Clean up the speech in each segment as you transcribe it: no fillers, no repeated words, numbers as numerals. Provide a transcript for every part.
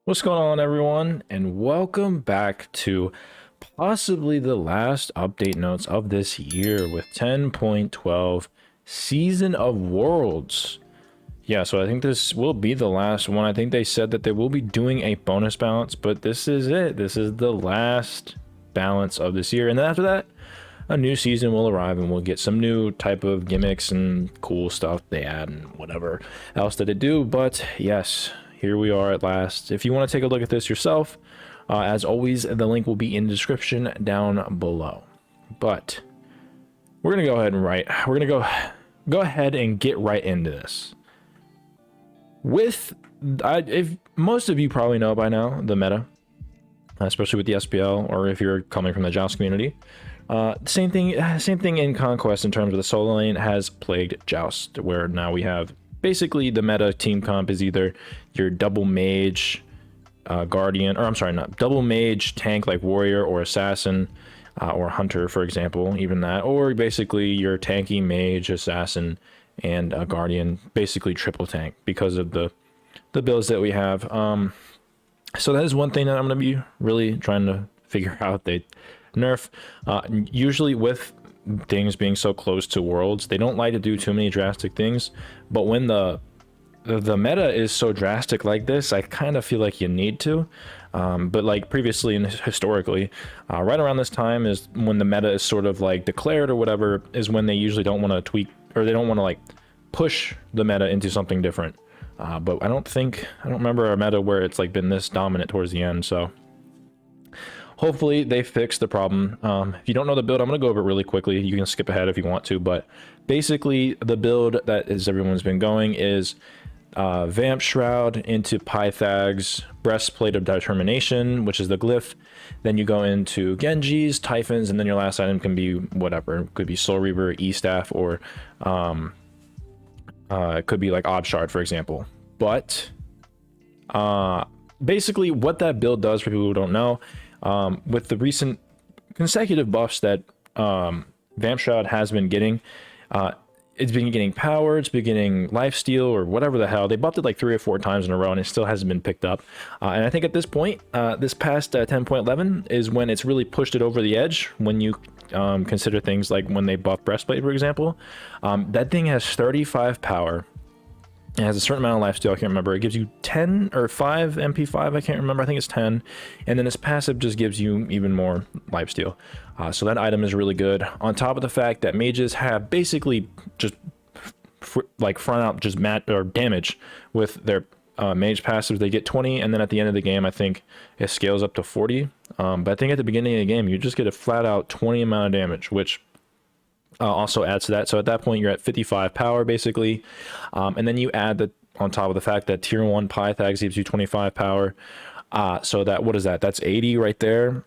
What's going on, everyone, and welcome back to possibly the last update notes of this year with 10.12 Season of Worlds. Yeah, so I think this will be the last one. I think they said that they will be doing a bonus balance, but this is it. This is the last balance of this year, and then after that, a new season will arrive and we'll get some new type of gimmicks and cool stuff they add and whatever else that they do. But yes, here we are at last. If you want to take a look at this yourself, as always, the link will be in the description down below. But we're gonna go ahead and get right into this. If most of you probably know by now the meta, especially with the SPL, or if you're coming from the Joust community. Same thing in Conquest in terms of the solo lane has plagued Joust, where now we have basically the meta team comp is either your double mage guardian, or I'm sorry, not double mage tank like warrior or assassin or hunter, for example, even that, or basically your tanky mage assassin and a guardian, basically triple tank because of the builds that we have. So that is one thing that I'm going to be really trying to figure out. They nerf usually with things being so close to worlds, they don't like to do too many drastic things, but when the meta is so drastic like this, I kind of feel like you need to. But like previously and historically, right around this time is when the meta is sort of like declared or whatever, is when they usually don't want to tweak, or they don't want to like push the meta into something different. But I don't remember a meta where it's like been this dominant towards the end. So hopefully they fix the problem. If you don't know the build, I'm going to go over it really quickly. You can skip ahead if you want to, but basically the build that everyone's been going is Vamp Shroud into Pythags, Breastplate of Determination, which is the glyph. Then you go into Genjis, Typhons, and then your last item can be whatever. It could be Soul Reaver, E-Staff, or it could be like Ob Shard, for example. But basically what that build does, for people who don't know, with the recent consecutive buffs that Vamp Shroud has been getting, it's been getting power, it's been getting lifesteal, or whatever the hell. They buffed it like 3 or 4 times in a row and it still hasn't been picked up. And I think at this point, this past 10.11 is when it's really pushed it over the edge, when you consider things like when they buff Breastplate, for example. That thing has 35 power. It has a certain amount of lifesteal, I can't remember. It gives you 10 or 5 MP5, I can't remember. I think it's 10. And then its passive just gives you even more lifesteal. So that item is really good. On top of the fact that mages have basically just like front out just damage with their mage passives. They get 20, and then at the end of the game, I think it scales up to 40. But I think at the beginning of the game, you just get a flat out 20 amount of damage, which also adds to that. So at that point, you're at 55 power basically, and then you add on top of the fact that tier 1 Pythags gives you 25 power. So that, what is that? That's 80 right there.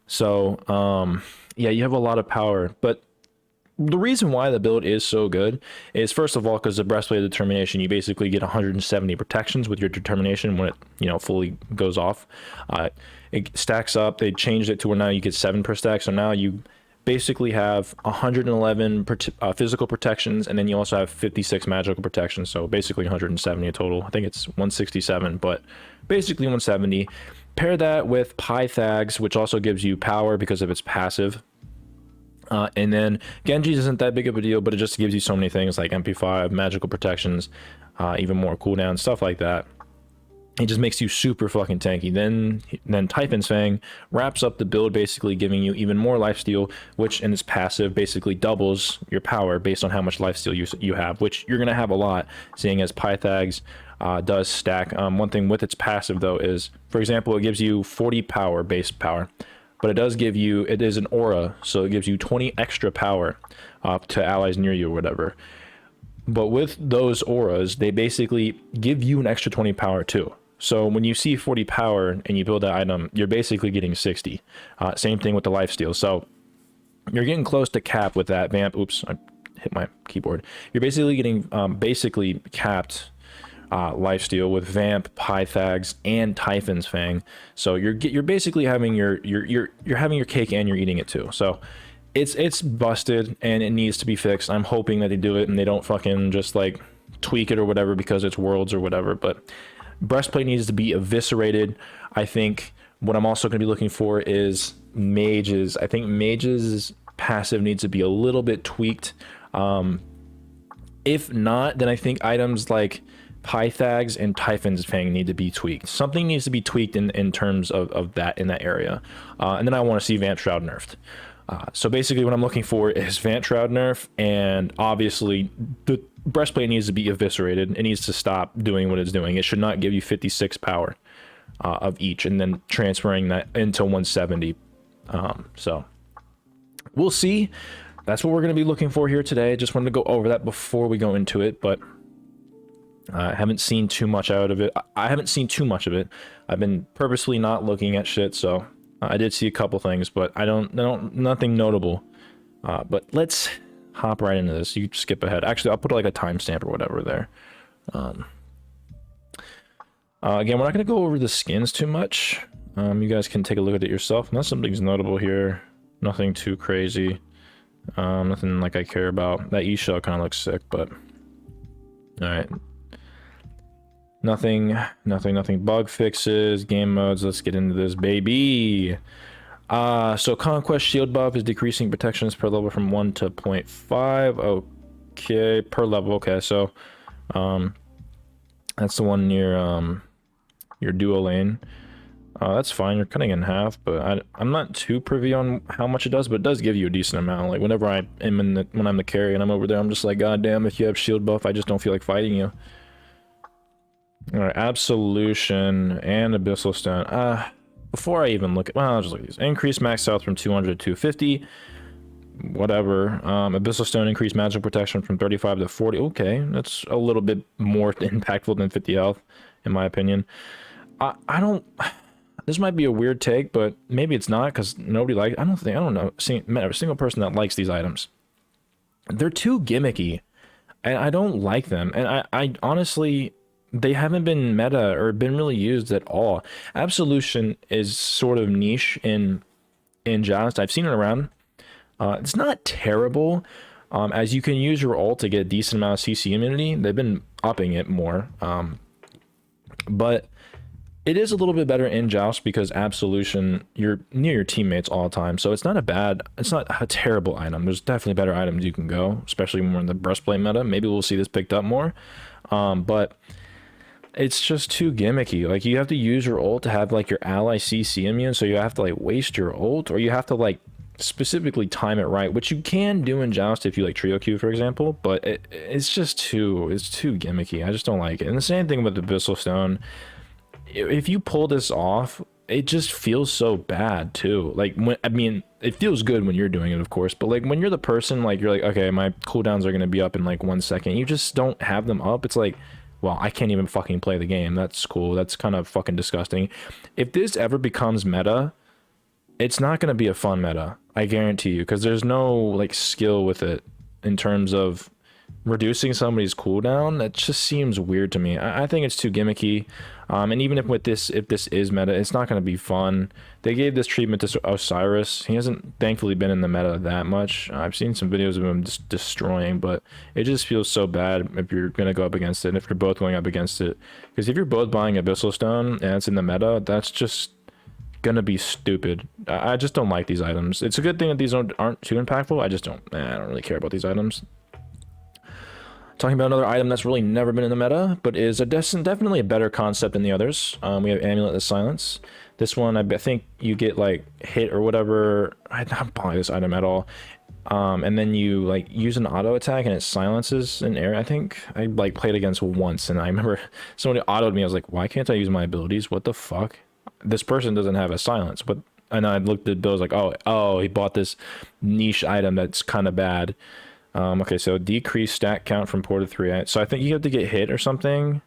So yeah, you have a lot of power. But the reason why the build is so good is, first of all, because the Breastplate of Determination, you basically get 170 protections with your determination when it fully goes off. It stacks up. They changed it to where now you get 7 per stack. So now you basically have 111 physical protections, and then you also have 56 magical protections, so basically 170 in total. I think it's 167, but basically 170. Pair that with Pythags, which also gives you power because of its passive. And then Genji's isn't that big of a deal, but it just gives you so many things like MP5, magical protections, even more cooldown, stuff like that. It just makes you super fucking tanky. Then Typhon's Fang wraps up the build, basically giving you even more lifesteal, which in its passive basically doubles your power based on how much lifesteal you have, which you're going to have a lot, seeing as Pythags does stack. One thing with its passive, though, is, for example, it gives you 40 power, base power, but it does give you, it is an aura, so it gives you 20 extra power to allies near you or whatever. But with those auras, they basically give you an extra 20 power too. So when you see 40 power and you build that item, you're basically getting 60. Same thing with the lifesteal. So you're getting close to cap with that Vamp. Oops, I hit my keyboard. You're basically getting basically capped lifesteal with Vamp, Pythags, and Typhon's Fang. So you're basically having you're having your cake and you're eating it too. So it's busted and it needs to be fixed. I'm hoping that they do it and they don't fucking just like tweak it or whatever because it's worlds or whatever. But Breastplate needs to be eviscerated. I think what I'm also going to be looking for is mages. I think mages passive needs to be a little bit tweaked. If not, then I think items like Pythags and Typhon's Fang need to be tweaked. Something needs to be tweaked in terms of that in that area. And then I want to see Vamp Shroud nerfed. So basically what I'm looking for is Vamp Shroud nerf, and obviously the breastplate needs to be eviscerated. It needs to stop doing what it's doing. It should not give you 56 power of each and then transferring that into 170. So we'll see. That's what we're going to be looking for here today. Just wanted to go over that before we go into it, but I haven't seen too much out of it. I haven't seen too much of it. I've been purposely not looking at shit, so I did see a couple things, but I don't nothing notable. But let's hop right into this. You skip ahead. Actually, I'll put like a timestamp or whatever there. Again, we're not going to go over the skins too much. You guys can take a look at it yourself. Unless something's notable here. Nothing too crazy. Nothing like I care about. That E-shell kind of looks sick, but alright. Nothing bug fixes, game modes. Let's get into this, baby. So Conquest shield buff is decreasing protections per level from 1 to 0.5. Okay, per level. Okay, so that's the one near your dual lane. That's fine. You're cutting in half, but I'm not too privy on how much it does, but it does give you a decent amount. Like whenever I am when I'm the carry and I'm over there, I'm just like, God damn, if you have shield buff, I just don't feel like fighting you. All right, Absolution and Abyssal Stone. Before I even look at, well, I'll just look at these. Increase max health from 200 to 250. Whatever. Abyssal Stone increased magic protection from 35 to 40. Okay, that's a little bit more impactful than 50 health, in my opinion. I don't. This might be a weird take, but maybe it's not because nobody likes. I don't know. Met a single person that likes these items. They're too gimmicky, and I don't like them. And I honestly, they haven't been meta or been really used at all. Absolution is sort of niche in Joust. I've seen it around. It's not terrible, as you can use your ult to get a decent amount of CC immunity. They've been upping it more, but it is a little bit better in Joust because Absolution, you're near your teammates all the time. So it's not a terrible item. There's definitely better items you can go, especially when we're in the breastplate meta. Maybe we'll see this picked up more. But it's just too gimmicky. Like you have to use your ult to have like your ally CC immune. So you have to like waste your ult, or you have to like specifically time it right, which you can do in Joust if you like trio Q, for example, but it's too gimmicky. I just don't like it. And the same thing with the Abyssal Stone. If you pull this off, it just feels so bad too. Like I mean, it feels good when you're doing it, of course, but like when you're the person, like you're like, okay, my cooldowns are going to be up in like 1 second. You just don't have them up. It's like, well, I can't even fucking play the game. That's cool. That's kind of fucking disgusting. If this ever becomes meta, it's not going to be a fun meta. I guarantee you, because there's no like skill with it in terms of reducing somebody's cooldown. That just seems weird to me. I think it's too gimmicky. And even if this is meta, it's not going to be fun. They gave this treatment to Osiris. He hasn't thankfully been in the meta that much. I've seen some videos of him just destroying, but it just feels so bad if you're going to go up against it, and if you're both going up against it. Because if you're both buying Abyssal Stone and it's in the meta, that's just going to be stupid. I just don't like these items. It's a good thing that these aren't too impactful. I don't really care about these items. Talking about another item that's really never been in the meta, but is definitely a better concept than the others. We have Amulet of Silence. This one, I think you get like hit or whatever. I'm not buying this item at all. And then you like use an auto attack and it silences an area. I think I like played against once, and I remember somebody autoed me. I was like, why can't I use my abilities? What the fuck? This person doesn't have a silence. But and I looked at Bill, like, oh, he bought this niche item that's kind of bad. Okay, so decrease stack count from 4 to 3. So I think you have to get hit or something.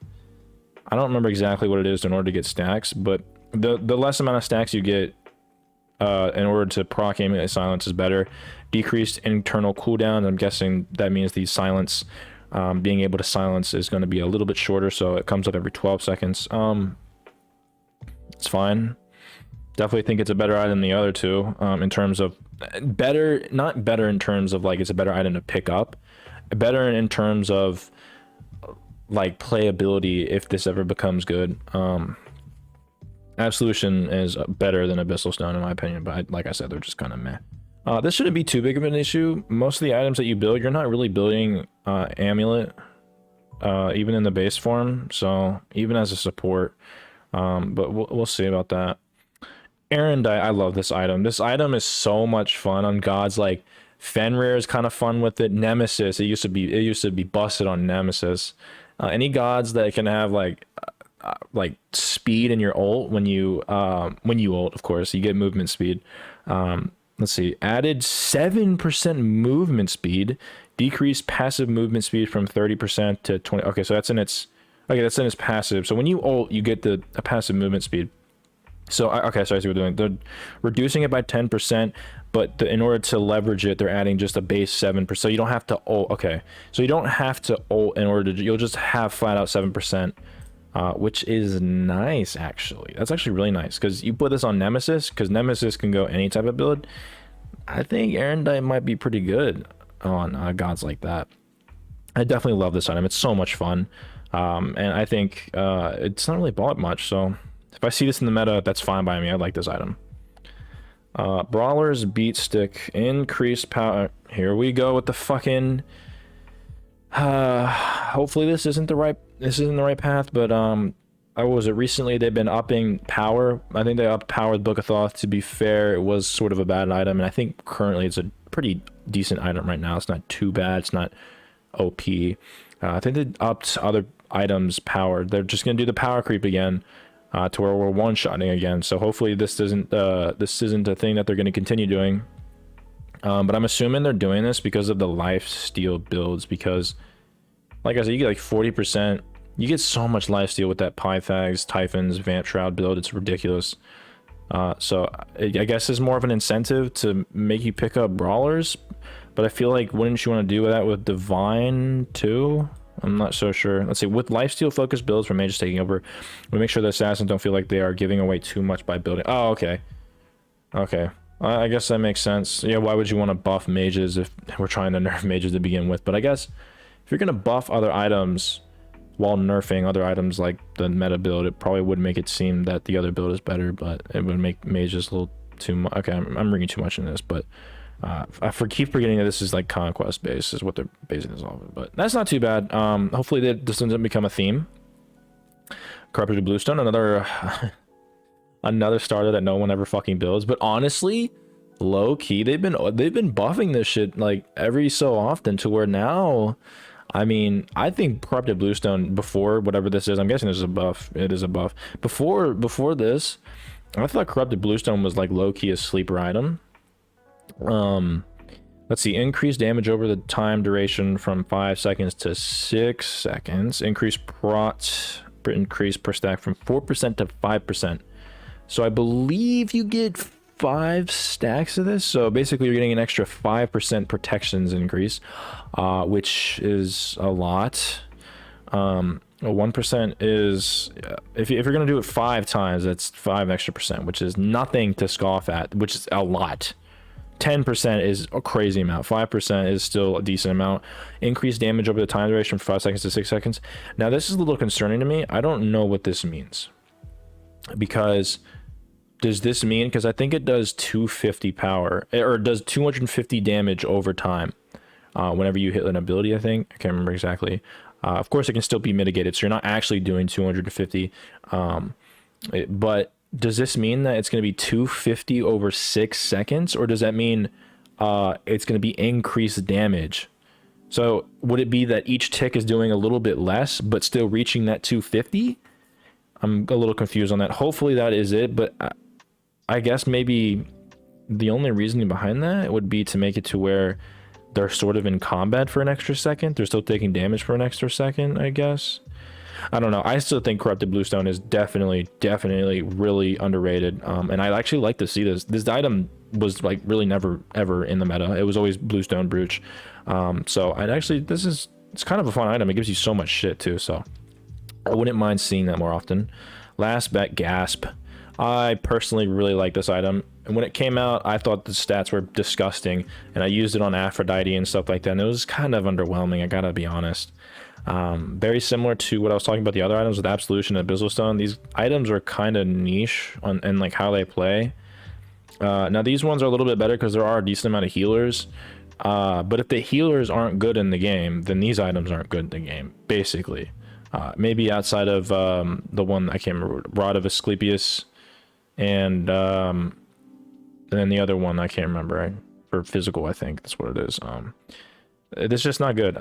I don't remember exactly what it is in order to get stacks, but the less amount of stacks you get in order to proc Amulet Silence is better. Decreased internal cooldown. I'm guessing that means the silence, being able to silence is going to be a little bit shorter, so it comes up every 12 seconds. It's fine. Definitely think it's a better item than the other two, in terms of better, not better in terms of like it's a better item to pick up, better in terms of like playability if this ever becomes good. Absolution is better than Abyssal Stone in my opinion, but like I said, they're just kind of meh. This shouldn't be too big of an issue. Most of the items that you build, you're not really building Amulet, even in the base form, so even as a support. But we'll see about that. Erendite, I love this item. This item is so much fun on gods. Like Fenrir is kind of fun with it. Nemesis, it used to be busted on Nemesis. Any gods that can have like speed in your ult when you ult, of course, you get movement speed. Let's see, added 7% movement speed, decreased passive movement speed from 30% to 20. Okay, so that's in its passive. So when you ult, you get a passive movement speed. So okay, so I see what they're doing. They're reducing it by 10%, but in order to leverage it, they're adding just a base 7%. So you don't have to ult. Okay, so you don't have to ult in order to. You'll just have flat out 7%. Which is nice, actually. That's actually really nice, because you put this on Nemesis, because Nemesis can go any type of build. I think Erendite might be pretty good on gods like that. I definitely love this item. It's so much fun. And I think it's not really bought much, so if I see this in the meta, that's fine by me. I like this item. Brawler's Beat Stick, increased power. Here we go with the fucking... hopefully this isn't the right path, but I was it recently they've been upping power. I think they upped power with Book of Thoth. To be fair, it was sort of a bad item, and I think currently it's a pretty decent item right now. It's not too bad, it's not OP. I think they upped other items power. They're just gonna do the power creep again, to where we're one-shotting again. So hopefully this isn't a thing that they're gonna continue doing. But I'm assuming they're doing this because of the life steal builds, because like I said, you get like 40%. You get so much life steal with that Pythags, Typhons, Vamp Shroud build. It's ridiculous. So I guess it's more of an incentive to make you pick up brawlers, but I feel like wouldn't you want to do that with Divine too? I'm not so sure. Let's see, with lifesteal focused builds for mages taking over, we make sure the assassins don't feel like they are giving away too much by building. Oh, okay. Okay. I guess that makes sense. Yeah, why would you want to buff mages if we're trying to nerf mages to begin with? But I guess if you're going to buff other items while nerfing other items like the meta build, it probably would make it seem that the other build is better, but it would make mages a little too much. Okay, I'm reading too much in this, but I keep forgetting that this is like conquest based is what they're basing this off of, but that's not too bad. Hopefully this doesn't become a theme. Corrupted Bluestone, another starter that no one ever fucking builds, but honestly, low key, they've been buffing this shit like every so often to where now, I mean, I think Corrupted Bluestone before whatever this is, I'm guessing this is a buff. It is a buff. Before this, I thought Corrupted Bluestone was like low key a sleeper item. Let's see, increased damage over the time duration from 5 seconds to 6 seconds. Increased increase per stack from 4% to 5%. So I believe you get 5 stacks of this. So basically you're getting an extra 5% protections increase, which is a lot. 1% is, if you're going to do it 5 times, that's 5 extra percent, which is nothing to scoff at, which is a lot. 10% is a crazy amount. 5% is still a decent amount. Increased damage over the time duration from 5 seconds to 6 seconds. Now this is a little concerning to me. I don't know what this means, because does this mean, because I think it does 250 power, or it does 250 damage over time whenever you hit an ability. I think I can't remember exactly. Of course it can still be mitigated, so you're not actually doing 250, but does this mean that it's going to be 250 over 6 seconds, or does that mean it's going to be increased damage? So would it be that each tick is doing a little bit less but still reaching that 250? I'm a little confused on that. Hopefully that is it, but I guess maybe the only reasoning behind that would be to make it to where they're sort of in combat for an extra second. They're still taking damage for an extra second, I guess. I don't know. I still think Corrupted Bluestone is definitely really underrated. And I'd actually like to see this. This item was like really never ever in the meta. It was always Bluestone Brooch. So I'd actually, it's kind of a fun item. It gives you so much shit too. So I wouldn't mind seeing that more often. Last bet, Gasp. I personally really like this item. And when it came out, I thought the stats were disgusting. And I used it on Aphrodite and stuff like that. And it was kind of underwhelming, I gotta be honest. Very similar to what I was talking about the other items with Absolution and Abyssal Stone. These items are kind of niche on and like how they play. Now these ones are a little bit better because there are a decent amount of healers. But if the healers aren't good in the game, then these items aren't good in the game, basically. Maybe outside of the one I can't remember, Rod of Asclepius, and then the other one I can't remember, right? For physical, I think that's what it is. It's just not good.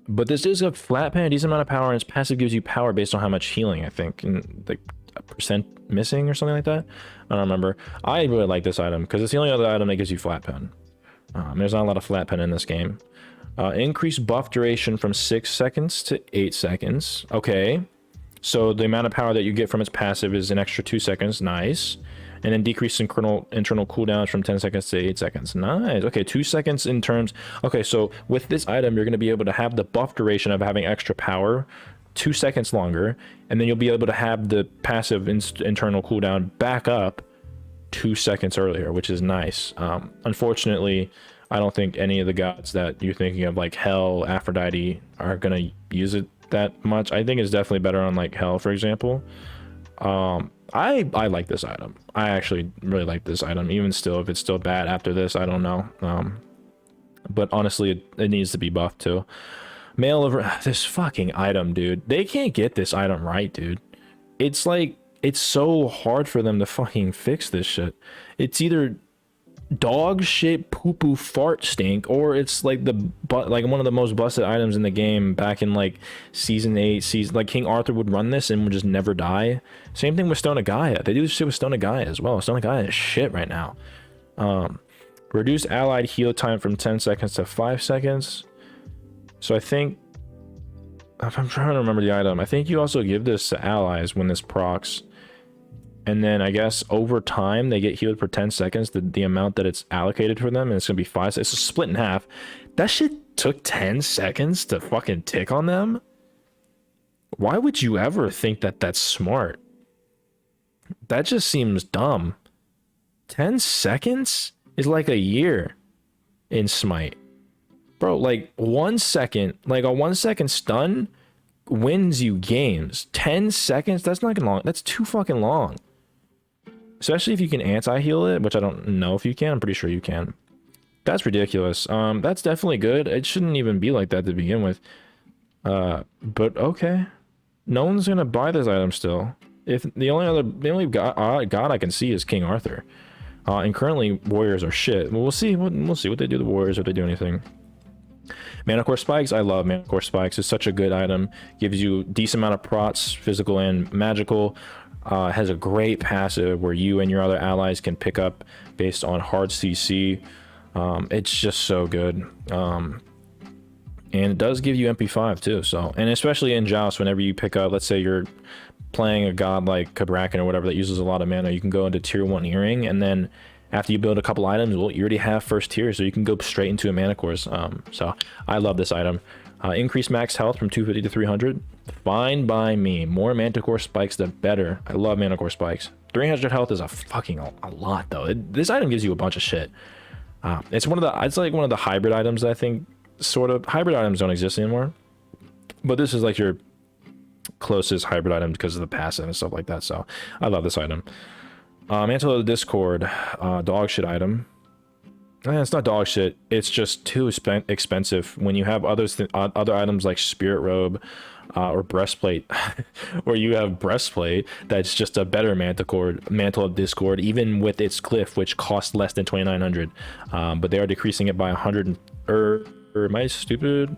But this is a flat pen, a decent amount of power, and its passive gives you power based on how much healing, I think, and like a percent missing or something like that. I don't remember. I really like this item because it's the only other item that gives you flat pen. There's not a lot of flat pen in this game. Increased buff duration from 6 seconds to 8 seconds. Okay, so the amount of power that you get from its passive is an extra 2 seconds. Nice. And then decrease internal cooldowns from 10 seconds to 8 seconds. Nice. Okay, 2 seconds in terms. Okay, so with this item, you're going to be able to have the buff duration of having extra power 2 seconds longer, and then you'll be able to have the passive internal cooldown back up 2 seconds earlier, which is nice. Unfortunately, I don't think any of the gods that you're thinking of, like Hell, Aphrodite, are going to use it that much. I think it's definitely better on like Hell, for example. I like this item. I actually really like this item, even still. If it's still bad after this, I don't know. But honestly, it needs to be buffed too. Mail over this fucking item, dude. They can't get this item right, dude. It's like, it's so hard for them to fucking fix this shit. It's either dog shit poo poo fart stink, or it's like like one of the most busted items in the game back in like season 8. Like King Arthur would run this and would just never die. Same thing with Stone of Gaia. They do this shit with Stone of Gaia as well. Stone of Gaia is shit right now. Reduce allied heal time from 10 seconds to 5 seconds. So I think, if I'm trying to remember the item, I think you also give this to allies when this procs. And then I guess over time they get healed for 10 seconds, the amount that it's allocated for them, and it's gonna be 5. It's a split in half. That shit took 10 seconds to fucking tick on them. Why would you ever think that that's smart? That just seems dumb. 10 seconds is like a year in Smite. Bro, like 1 second, like a 1 second stun wins you games. 10 seconds, that's not long. That's too fucking long. Especially if you can anti-heal it, which I don't know if you can. I'm pretty sure you can. That's ridiculous. That's definitely good. It shouldn't even be like that to begin with. But okay. No one's gonna buy this item still. If the only god I can see is King Arthur. And currently warriors are shit. We'll see what they do to the warriors, if they do anything. Mana Core Spikes, I love Mana Core Spikes. It's such a good item. Gives you decent amount of prots, physical and magical. Has a great passive where you and your other allies can pick up based on hard CC. It's just so good. And it does give you MP5 too. So, and especially in Joust, whenever you pick up, let's say you're playing a god like Kabrakan or whatever that uses a lot of mana, you can go into tier 1 earring, and then after you build a couple items, well, you already have first tier, so you can go straight into a mana cores. So I love this item. Increase max health from 250 to 300. Fine by me. More Manticore Spikes, the better. I love Manticore Spikes. 300 health is a fucking a lot, though. This item gives you a bunch of shit. It's like one of the hybrid items that I think, sort of. Hybrid items don't exist anymore. But this is like your closest hybrid item because of the passive and stuff like that. So I love this item. Mantle of the Discord, dog shit item. It's not dog shit. It's just too expensive when you have other items like Spirit Robe or Breastplate, or you have Breastplate that's just a better Mantle of Discord, even with its Cliff, which costs less than 2,900. But they are decreasing it by 100. Or am I stupid?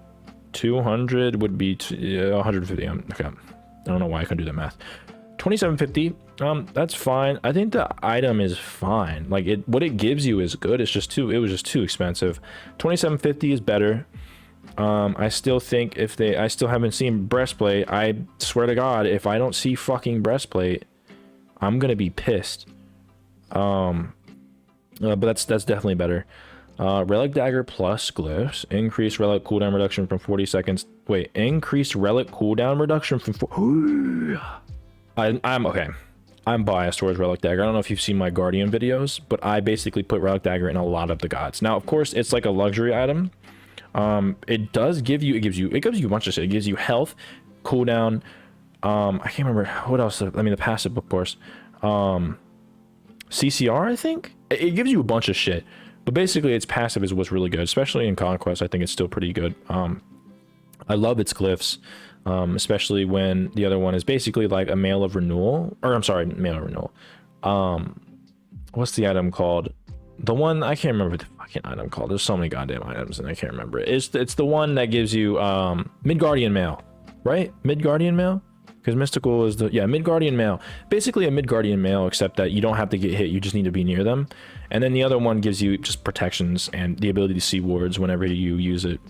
200 would be 150. Okay, I don't know why I couldn't do that math. 2750. That's fine. I think the item is fine. Like what it gives you is good. It was just too expensive. 2750 is better. I still think I still haven't seen Breastplate. I swear to God, if I don't see fucking Breastplate, I'm gonna be pissed. But that's definitely better. Relic Dagger plus glyphs. Increased relic cooldown reduction from 40 seconds. Wait, increased relic cooldown reduction from I'm okay. I'm biased towards Relic Dagger. I don't know if you've seen my Guardian videos, but I basically put Relic Dagger in a lot of the gods. Now, of course, it's like a luxury item, It does give you, it gives you a bunch of shit. It gives you health, cooldown. I can't remember what else. I mean, the passive, of course. CCR, I think. It gives you a bunch of shit. But basically, its passive is what's really good, especially in Conquest. I think it's still pretty good. I love its glyphs, especially when the other one is basically like a Mail of Renewal. Or, I'm sorry, Mail of Renewal. What's the item called? The one, I can't remember the fucking item called. There's so many goddamn items, and I can't remember it. It's the one that gives you Midgardian Mail, right? Midgardian Mail? Because Mystical is the, yeah, Midgardian Mail. Basically a Midgardian Mail, except that you don't have to get hit, you just need to be near them. And then the other one gives you just protections and the ability to see wards whenever you use it,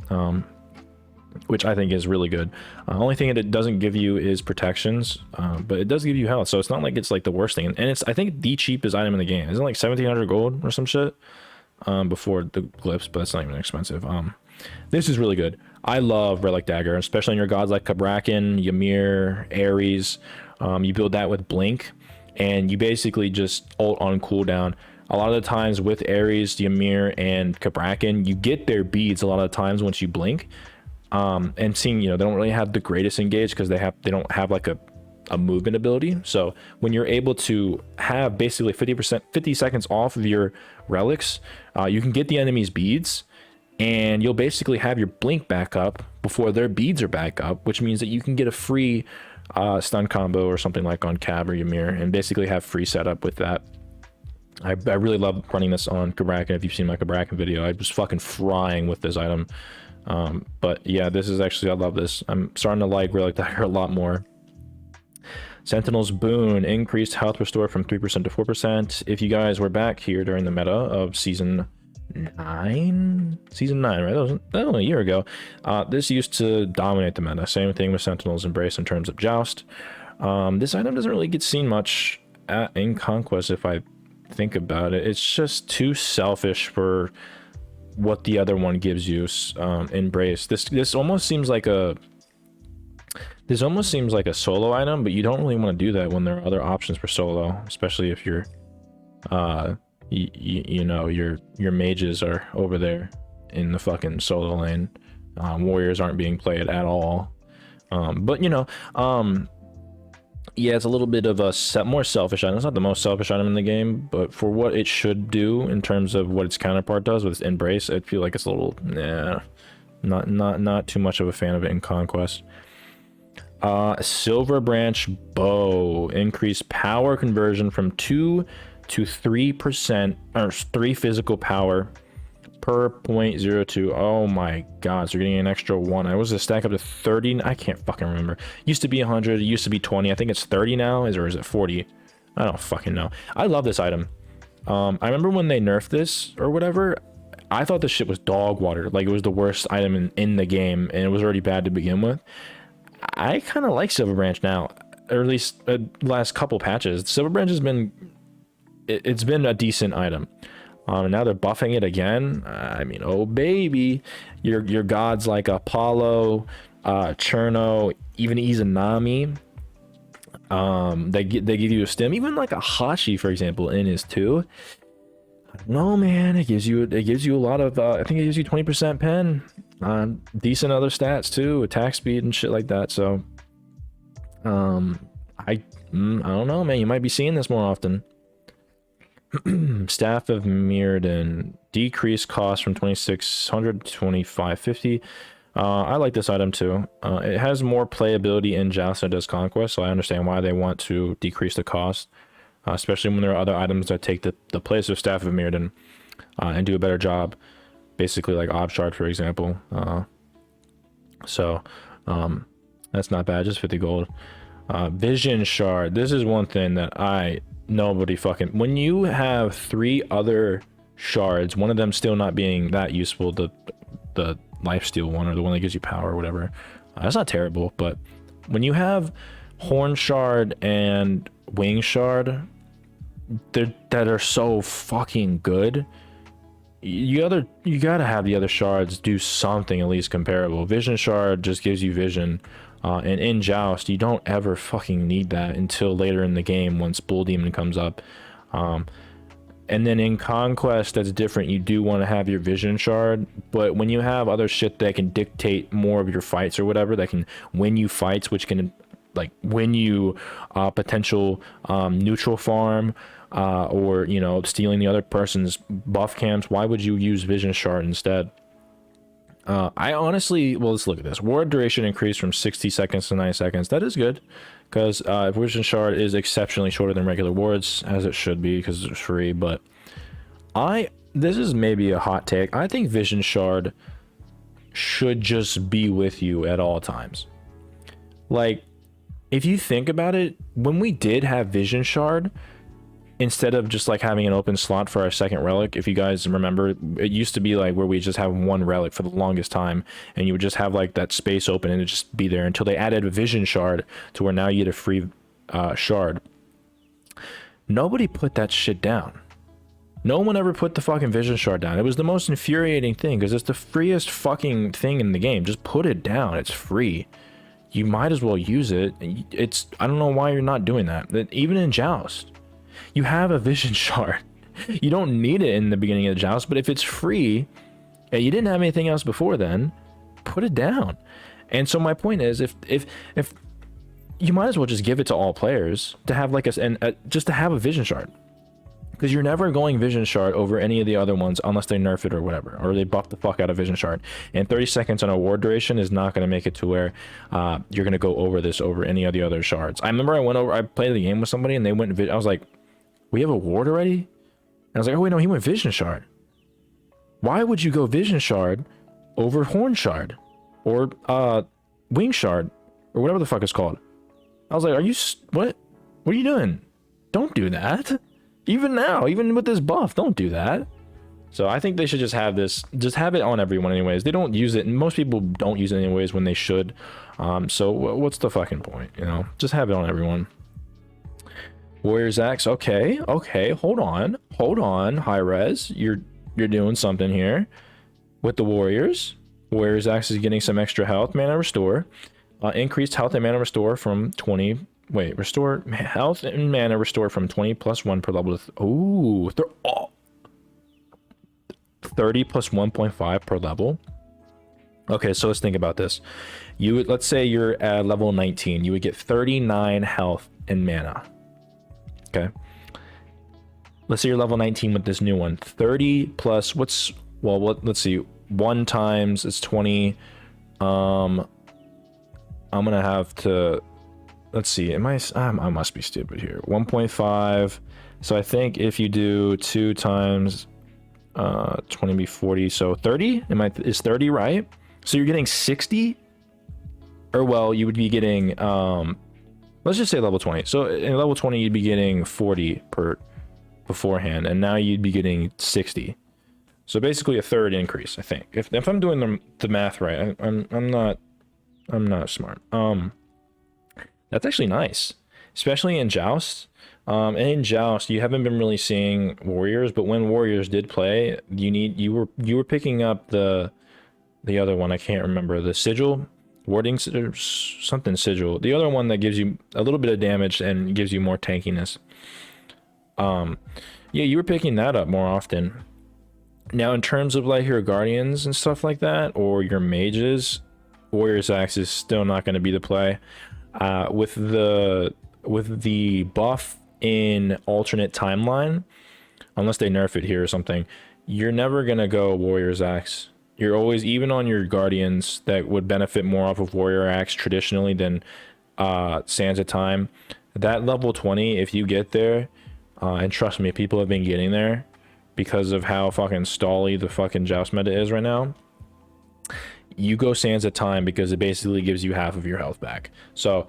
which I think is really good. Only thing that it doesn't give you is protections, but it does give you health, so it's not like it's like the worst thing. And it's, I think, the cheapest item in the game. Isn't it like 1700 gold or some shit before the glyphs, but it's not even expensive. This is really good. I love Relic Dagger, especially in your gods like Kabrakan, Ymir, Ares. You build that with Blink, and you basically just ult on cooldown. A lot of the times with Ares, Ymir, and Kabrakan, you get their beads a lot of the times once you blink. And seeing, you know, they don't really have the greatest engage because they don't have like a movement ability. So when you're able to have basically 50 seconds off of your relics, you can get the enemy's beads, and you'll basically have your blink back up before their beads are back up, which means that you can get a free stun combo or something like on Cab or Ymir, and basically have free setup with that. I really love running this on Kabrakan. If you've seen my Kabrakan video, I was fucking frying with this item. But yeah, this is actually, I love this. I'm starting to like Relic Dagger a lot more. Sentinel's Boon, increased health restore from 3% to 4%. If you guys were back here during the meta of season 9, right? That was only a year ago. This used to dominate the meta. Same thing with Sentinel's Embrace in terms of Joust. This item doesn't really get seen much in Conquest if I think about it. It's just too selfish for what the other one gives you. Embrace. This almost seems like a solo item, but you don't really want to do that when there are other options for solo, especially if you're you know, your mages are over there in the fucking solo lane. Warriors aren't being played at all. But you know, yeah, it's a little bit of a more selfish item. It's not the most selfish item in the game, but for what it should do in terms of what its counterpart does with its Embrace, I feel like it's a little, not too much of a fan of it in Conquest. Silver Branch Bow, increased power conversion from 2 to 3%, or 3 physical power per 0.02. Oh my god, so you're getting an extra 1. I was to stack up to 30. I can't fucking remember. Used to be 100, it used to be 20. I think it's 30 now, or is it 40? I don't fucking know. I love this item. I remember when they nerfed this or whatever, I thought this shit was dog water. Like, it was the worst item in the game, and it was already bad to begin with. I kind of like Silver Branch now, or at least last couple patches. Silver Branch has been, it's been a decent item. And now they're buffing it again. I mean, oh baby, your gods like Apollo, Cherno, even Izanami, they give you a stim. Even like a Hashi, for example, in his 2. I don't know, man. It gives you a lot of. I think it gives you 20% pen. Decent other stats too, attack speed and shit like that. So, I don't know, man. You might be seeing this more often. Staff of Mirrodin, decreased cost from 2600 to 2550. I like this item too. It has more playability in Joust than it does Conquest, so I understand why they want to decrease the cost, especially when there are other items that take the place of Staff of Mirrodin and do a better job, basically like Ob Shard, for example. So that's not bad, just 50 gold. Vision Shard, this is one thing that nobody fucking, when you have 3 other shards, one of them still not being that useful, the lifesteal one, or the one that gives you power or whatever, that's not terrible. But when you have Horn Shard and Wing Shard that are so fucking good, you gotta have the other shards do something at least comparable. Vision Shard just gives you vision. And in Joust, you don't ever fucking need that until later in the game once Bull Demon comes up. And then in Conquest, that's different. You do want to have your Vision Shard, but when you have other shit that can dictate more of your fights or whatever, that can win you fights, which can like win you potential neutral farm, or, you know, stealing the other person's buff camps, why would you use Vision Shard instead? I honestly, well, let's look at this. Ward duration increased from 60 seconds to 90 seconds. That is good, because Vision Shard is exceptionally shorter than regular wards, as it should be, because it's free. But this is maybe a hot take. I think Vision Shard should just be with you at all times. Like, if you think about it, when we did have Vision Shard, instead of just like having an open slot for our second relic, if you guys remember, it used to be like where we just have one relic for the longest time, and you would just have like that space open and it just be there until they added a Vision Shard to where now you get a free shard. Nobody put that shit down. No one ever put the fucking Vision Shard down. It was the most infuriating thing, because it's the freest fucking thing in the game. Just put it down. It's free. You might as well use it. I don't know why you're not doing that. Even in Joust, you have a Vision Shard. You don't need it in the beginning of the Joust, but if it's free and you didn't have anything else before then, put it down. And so my point is, if you might as well just give it to all players to have like just to have a Vision Shard, because you're never going Vision Shard over any of the other ones unless they nerf it or whatever, or they buff the fuck out of Vision Shard. And 30 seconds on a ward duration is not going to make it to where you're going to go over this over any of the other shards. I remember I played the game with somebody and they went, I was like, we have a ward already? And I was like, oh wait, no, he went Vision Shard. Why would you go Vision Shard over Horn Shard or Wing Shard or whatever the fuck it's called? I was like, what are you doing? Don't do that. Even now, even with this buff, don't do that. So I think they should just have it on everyone anyways. They don't use it, and most people don't use it anyways when they should. So what's the fucking point, you know? Just have it on everyone. Warriors Axe, okay, hold on, high res, you're doing something here with the Warriors. Warriors Axe is getting some extra health, mana restore, increased health and mana restore from 20. Wait, restore health and mana restore from 20 plus 1 per level. Ooh, they're all 30 plus 1.5 per level. Okay, so let's think about this. Let's say you're at level 19, you would get 39 health and mana. Okay, let's say you're level 19 with this new one. 30 plus let's see, 1 times it's 20. I'm gonna have to, let's see, I must be stupid here. 1.5. So I think if you do 2 times 20 be 40, so 30. Is 30 right? So you're getting 60, or well, you would be getting let's just say level 20. So in level 20 you'd be getting 40 per beforehand, and now you'd be getting 60. So basically a third increase, I think. If I'm doing the math right, I'm not smart. That's actually nice, especially in Joust. And in Joust, you haven't been really seeing Warriors, but when Warriors did play, you were picking up the other one. I can't remember, the sigil, warding something sigil. The other one that gives you a little bit of damage and gives you more tankiness. Yeah, you were picking that up more often. Now, in terms of like your guardians and stuff like that, or your mages, Warriors Axe is still not going to be the play. With the buff in alternate timeline, unless they nerf it here or something, you're never gonna go Warriors Axe. You're always, even on your guardians that would benefit more off of Warrior Axe traditionally than Sands of Time, that level 20, if you get there, and trust me, people have been getting there because of how fucking stally the fucking Joust meta is right now, you go Sands of Time because it basically gives you half of your health back. So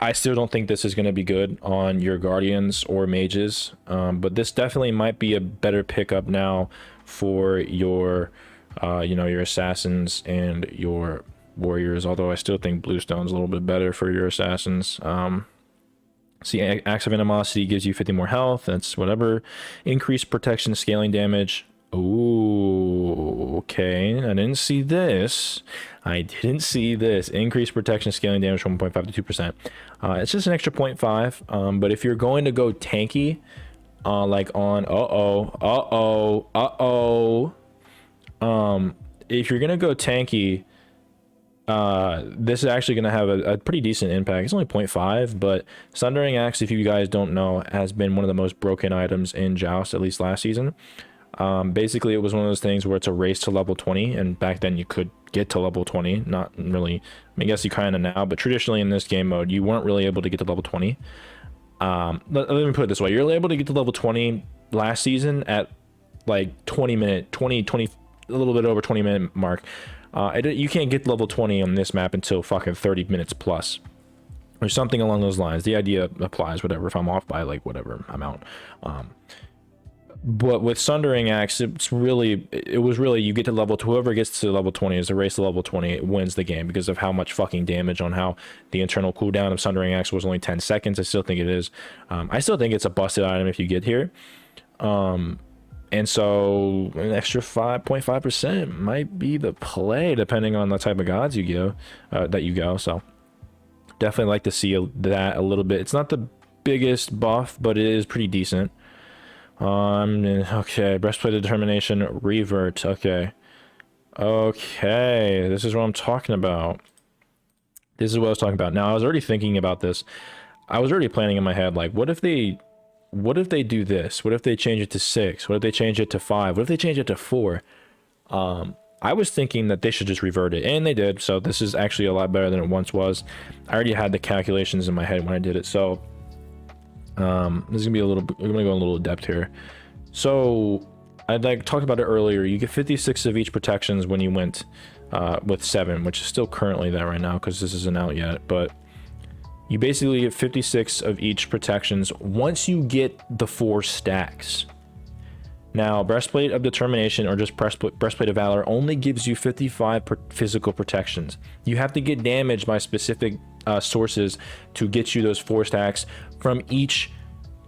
I still don't think this is going to be good on your guardians or mages, but this definitely might be a better pickup now for your your assassins and your warriors, although I still think Bluestone's a little bit better for your assassins. See, Axe of Animosity gives you 50 more health, that's whatever. Increased protection, scaling damage. Ooh, okay, I didn't see this. Increased protection, scaling damage from 1.5 to 2%. It's just an extra 0.5, but if you're going to go tanky, like on if you're gonna go tanky, this is actually gonna have a pretty decent impact. It's only 0.5, but Sundering Axe, if you guys don't know, has been one of the most broken items in Joust, at least last season. Basically it was one of those things where it's a race to level 20, and back then you could get to level 20. Not really, I guess you kind of now, but traditionally in this game mode you weren't really able to get to level 20. Let me put it this way: you're able to get to level 20 last season at like 20 a little bit over 20-minute mark. You can't get level 20 on this map until fucking 30 minutes plus or something along those lines. The idea applies, whatever, if I'm off by like whatever amount. But with Sundering Axe, it was really you get to level, whoever gets to level 20 is a race to level 20, it wins the game because of how much fucking damage, on how the internal cooldown of Sundering Axe was only 10 seconds. I still think it is. I still think it's a busted item if you get here. And so an extra 5.5% might be the play depending on the type of gods you go. So definitely like to see that a little bit. It's not the biggest buff, but it is pretty decent. Okay, breastplate of determination, revert. Okay, this is what I'm talking about. Now I was already thinking about this. I was already planning in my head, like, what if they do this? What if they change it to 6? What if they change it to 5? What if they change it to 4? I was thinking that they should just revert it, and they did. So this is actually a lot better than it once was. I already had the calculations in my head when I did it. So this is gonna be we're gonna go a little depth here. So I'd like talked about it earlier. You get 56 of each protections when you went with 7, which is still currently that right now because this isn't out yet, but you basically get 56 of each protections once you get the 4 stacks. Now, Breastplate of Determination or just Breastplate of Valor only gives you 55 physical protections. You have to get damaged by specific sources to get you those 4 stacks from each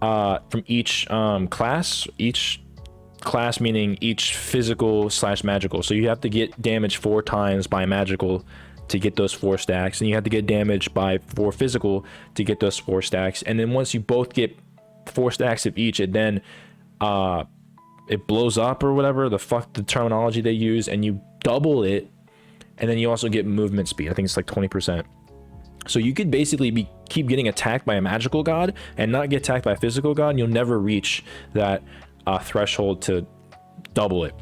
class. Each class meaning each physical / magical. So you have to get damaged 4 times by magical to get those 4 stacks, and you have to get damaged by 4 physical to get those 4 stacks. And then once you both get 4 stacks of each, it then it blows up or whatever the terminology they use, and you double it, and then you also get movement speed. I think it's like 20%. So you could basically keep getting attacked by a magical god and not get attacked by a physical god, and you'll never reach that threshold to double it.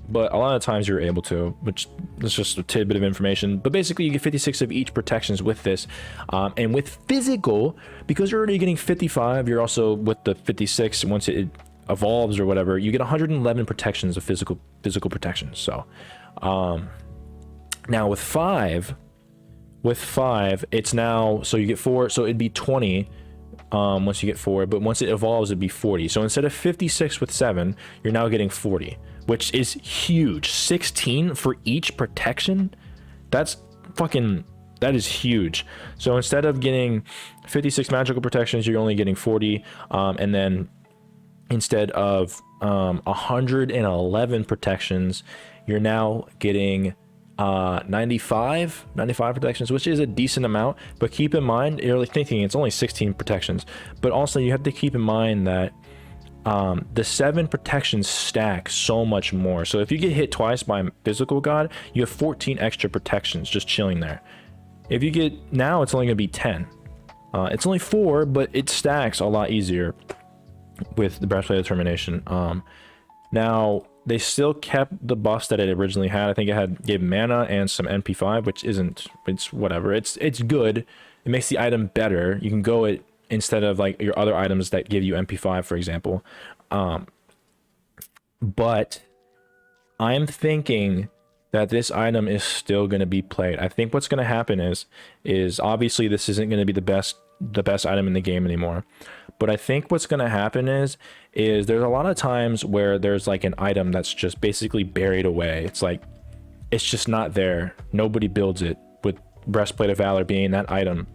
But a lot of times you're able to, which is just a tidbit of information. But basically you get 56 of each protections with this, and with physical, because you're already getting 55, you're also with the 56 once it evolves or whatever, you get 111 protections of physical protections. So now with 5 it's now, so you get 4, so it'd be 20 once you get 4, but once it evolves it'd be 40. So instead of 56 with 7, you're now getting 40, which is huge. 16 for each protection, that is huge. So instead of getting 56 magical protections, you're only getting 40, and then instead of 111 protections, you're now getting 95 protections, which is a decent amount. But keep in mind, you're thinking it's only 16 protections, but also you have to keep in mind that the 7 protections stack so much more. So if you get hit twice by a physical god, you have 14 extra protections just chilling there. If you get, now it's only gonna be 10. It's only 4, but it stacks a lot easier with the Breastplate of Determination. Now they still kept the buffs that it originally had. I think it gave mana and some NP5, which it's whatever. It's good. It makes the item better. You can go it instead of like your other items that give you MP5, for example. But I'm thinking that this item is still going to be played. I think what's going to happen is obviously this isn't going to be the best item in the game anymore. But I think what's going to happen is there's a lot of times where there's like an item that's just basically buried away. It's like, it's just not there. Nobody builds it, with Breastplate of Valor being that item.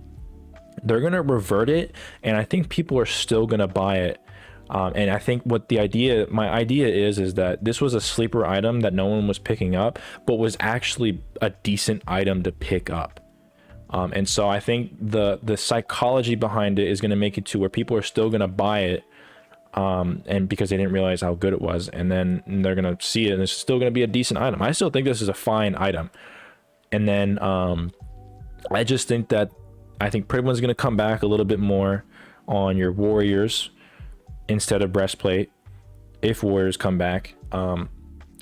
They're going to revert it, and I think people are still going to buy it. And I think my idea is that this was a sleeper item that no one was picking up, but was actually a decent item to pick up. And so I think the psychology behind it is going to make it to where people are still going to buy it, and because they didn't realize how good it was, and then they're gonna see it and it's still gonna be a decent item. I still think this is a fine item. And then I just think that Pridwin's gonna come back a little bit more on your warriors instead of breastplate if warriors come back.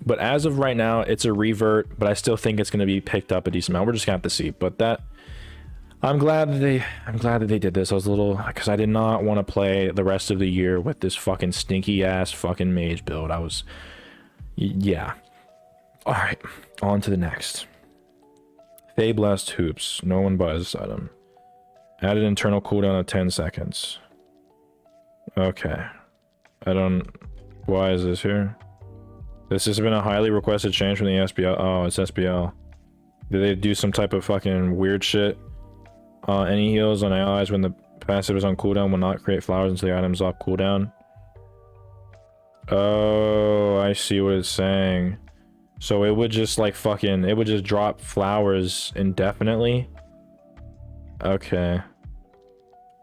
But as of right now, it's a revert, but I still think it's going to be picked up a decent amount. We're just gonna have to see. But that, I'm glad that they did this. I was a little, because I did not want to play the rest of the year with this fucking stinky ass fucking mage build. Yeah. All right, on to the next. Fey Blessed Hoops. No one buys this item. Added internal cooldown of 10 seconds. Okay. Why is this here? This has been a highly requested change from the SBL. Oh, it's SBL. Did they do some type of fucking weird shit? Any heals on allies when the passive is on cooldown will not create flowers until the item's off cooldown. Oh, I see what it's saying. So it would just like fucking, it would just drop flowers indefinitely. Okay.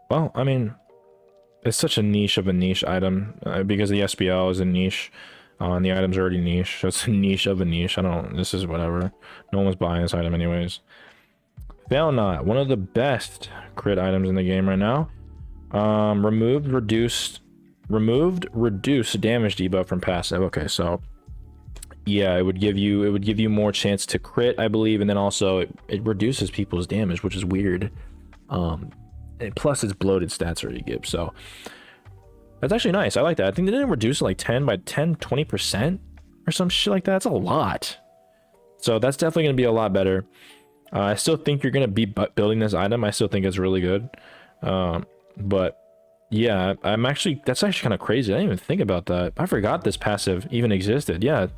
Well, I mean, it's such a niche of a niche item because the SBL is a niche. And the item's already niche, so it's a niche of a niche. This is whatever. No one was buying this item anyways. Fail Not, one of the best crit items in the game right now. Removed reduced damage debuff from passive. Okay, so yeah, it would give you more chance to crit, I believe, and then also it reduces people's damage, which is weird. And plus it's bloated stats already give, so that's actually nice. I like that. I think they didn't reduce it like 20% or some shit like that. That's a lot. So that's definitely going to be a lot better. I still think you're going to be building this item. I still think it's really good. But yeah, that's actually kind of crazy. I didn't even think about that. I forgot this passive even existed. Yeah,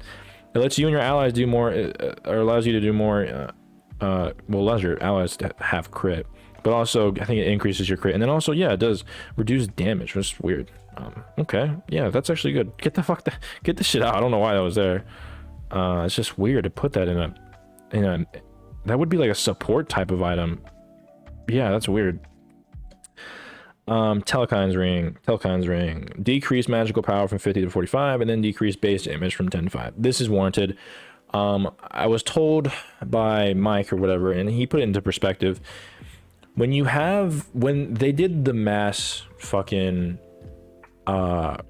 it lets you and your allies do more, or allows you to do more, well, allows your allies to have crit. But also, I think it increases your crit. And then also, yeah, it does reduce damage, which is weird. Okay, yeah, that's actually good. Get the shit out. I don't know why that was there. It's just weird to put that in a that would be like a support type of item. Yeah, that's weird. Telekind's ring. Decrease magical power from 50 to 45, and then decrease base damage from 10 to 5. This is warranted. I was told by Mike or whatever, and he put it into perspective. When they did the mass fucking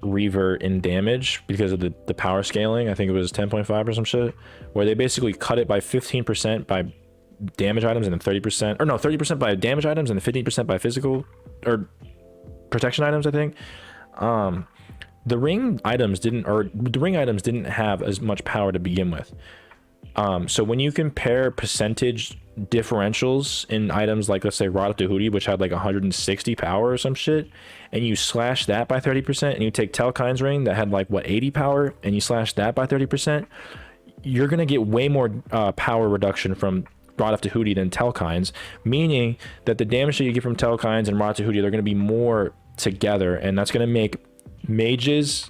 revert in damage because of the power scaling, I think it was 10.5 or some shit, where they basically cut it by 15% by damage items and then 30%, or no, 30% by damage items and then 15% by physical or protection items, I think. The ring items didn't have as much power to begin with. So when you compare percentage differentials in items like, let's say, Rod of Tahuti, which had like 160 power or some shit, and you slash that by 30%, and you take Telekind's ring that had like, what, 80 power, and you slash that by 30%, you're going to get way more power reduction from Rod of Tahuti than Telekind's, meaning that the damage that you get from Telekind's and Rod of Tahuti, they're going to be more together, and that's going to make mage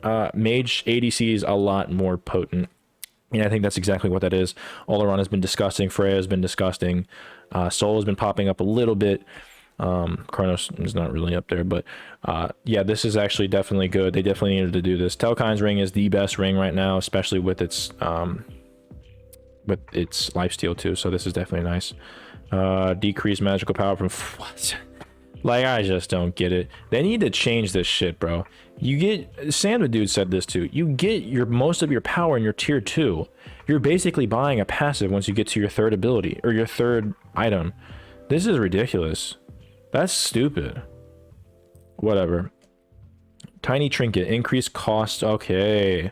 ADCs a lot more potent. And I think that's exactly what that is. Oleron has been disgusting. Freya has been disgusting. Soul has been popping up a little bit. Chronos is not really up there, but yeah, this is actually definitely good. They definitely needed to do this. Telekind's ring is the best ring right now, especially with its lifesteal too. So this is definitely nice. Decreased magical power from what? Like, I just don't get it. They need to change this shit, bro. You get, Sandra Dude said this too, you get most of your power in your tier 2. You're basically buying a passive once you get to your third ability or your third item. This is ridiculous. That's stupid. Whatever. Tiny Trinket, increased cost. Okay,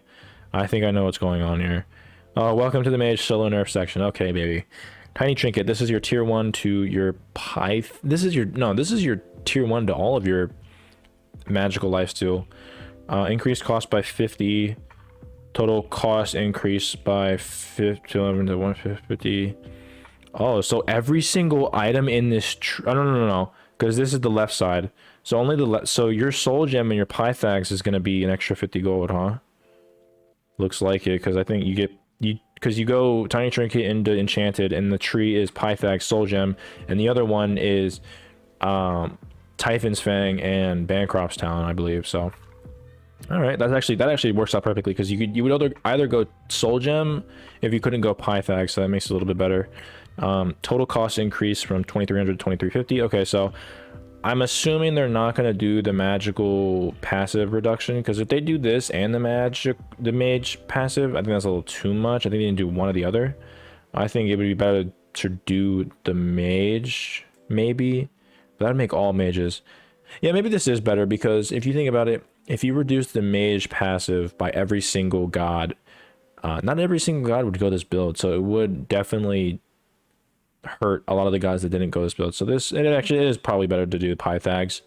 I think I know what's going on here. Oh, welcome to the mage solo nerf section. Okay, baby. Tiny Trinket, this is your tier 1 to your Pyth. This is your tier 1 to all of your magical lifesteal. Increased cost by 50. Total cost increase by 50, 11 to 150. Oh, so every single item in this no, because this is the left side. So only so your soul gem and your Pythax is going to be an extra 50 gold, huh? Looks like it, because I think because you go Tiny Trinket into Enchanted, and the tree is Pythax, Soul Gem, and the other one is Typhon's Fang and Bancroft's Talon, I believe. So All right, that actually works out perfectly because you would either go Soul Gem if you couldn't go Pythag, so that makes it a little bit better. Total cost increase from 2300 to 2350. Okay, so I'm assuming they're not going to do the magical passive reduction, because if they do this and the mage passive, I think that's a little too much. I think they need to do one or the other. I think it would be better to do the mage, maybe. That would make all mages. Yeah, maybe this is better, because if you think about it, if you reduce the mage passive by every single god, not every single god would go this build, so it would definitely hurt a lot of the guys that didn't go this build. So it actually is probably better to do Pythags,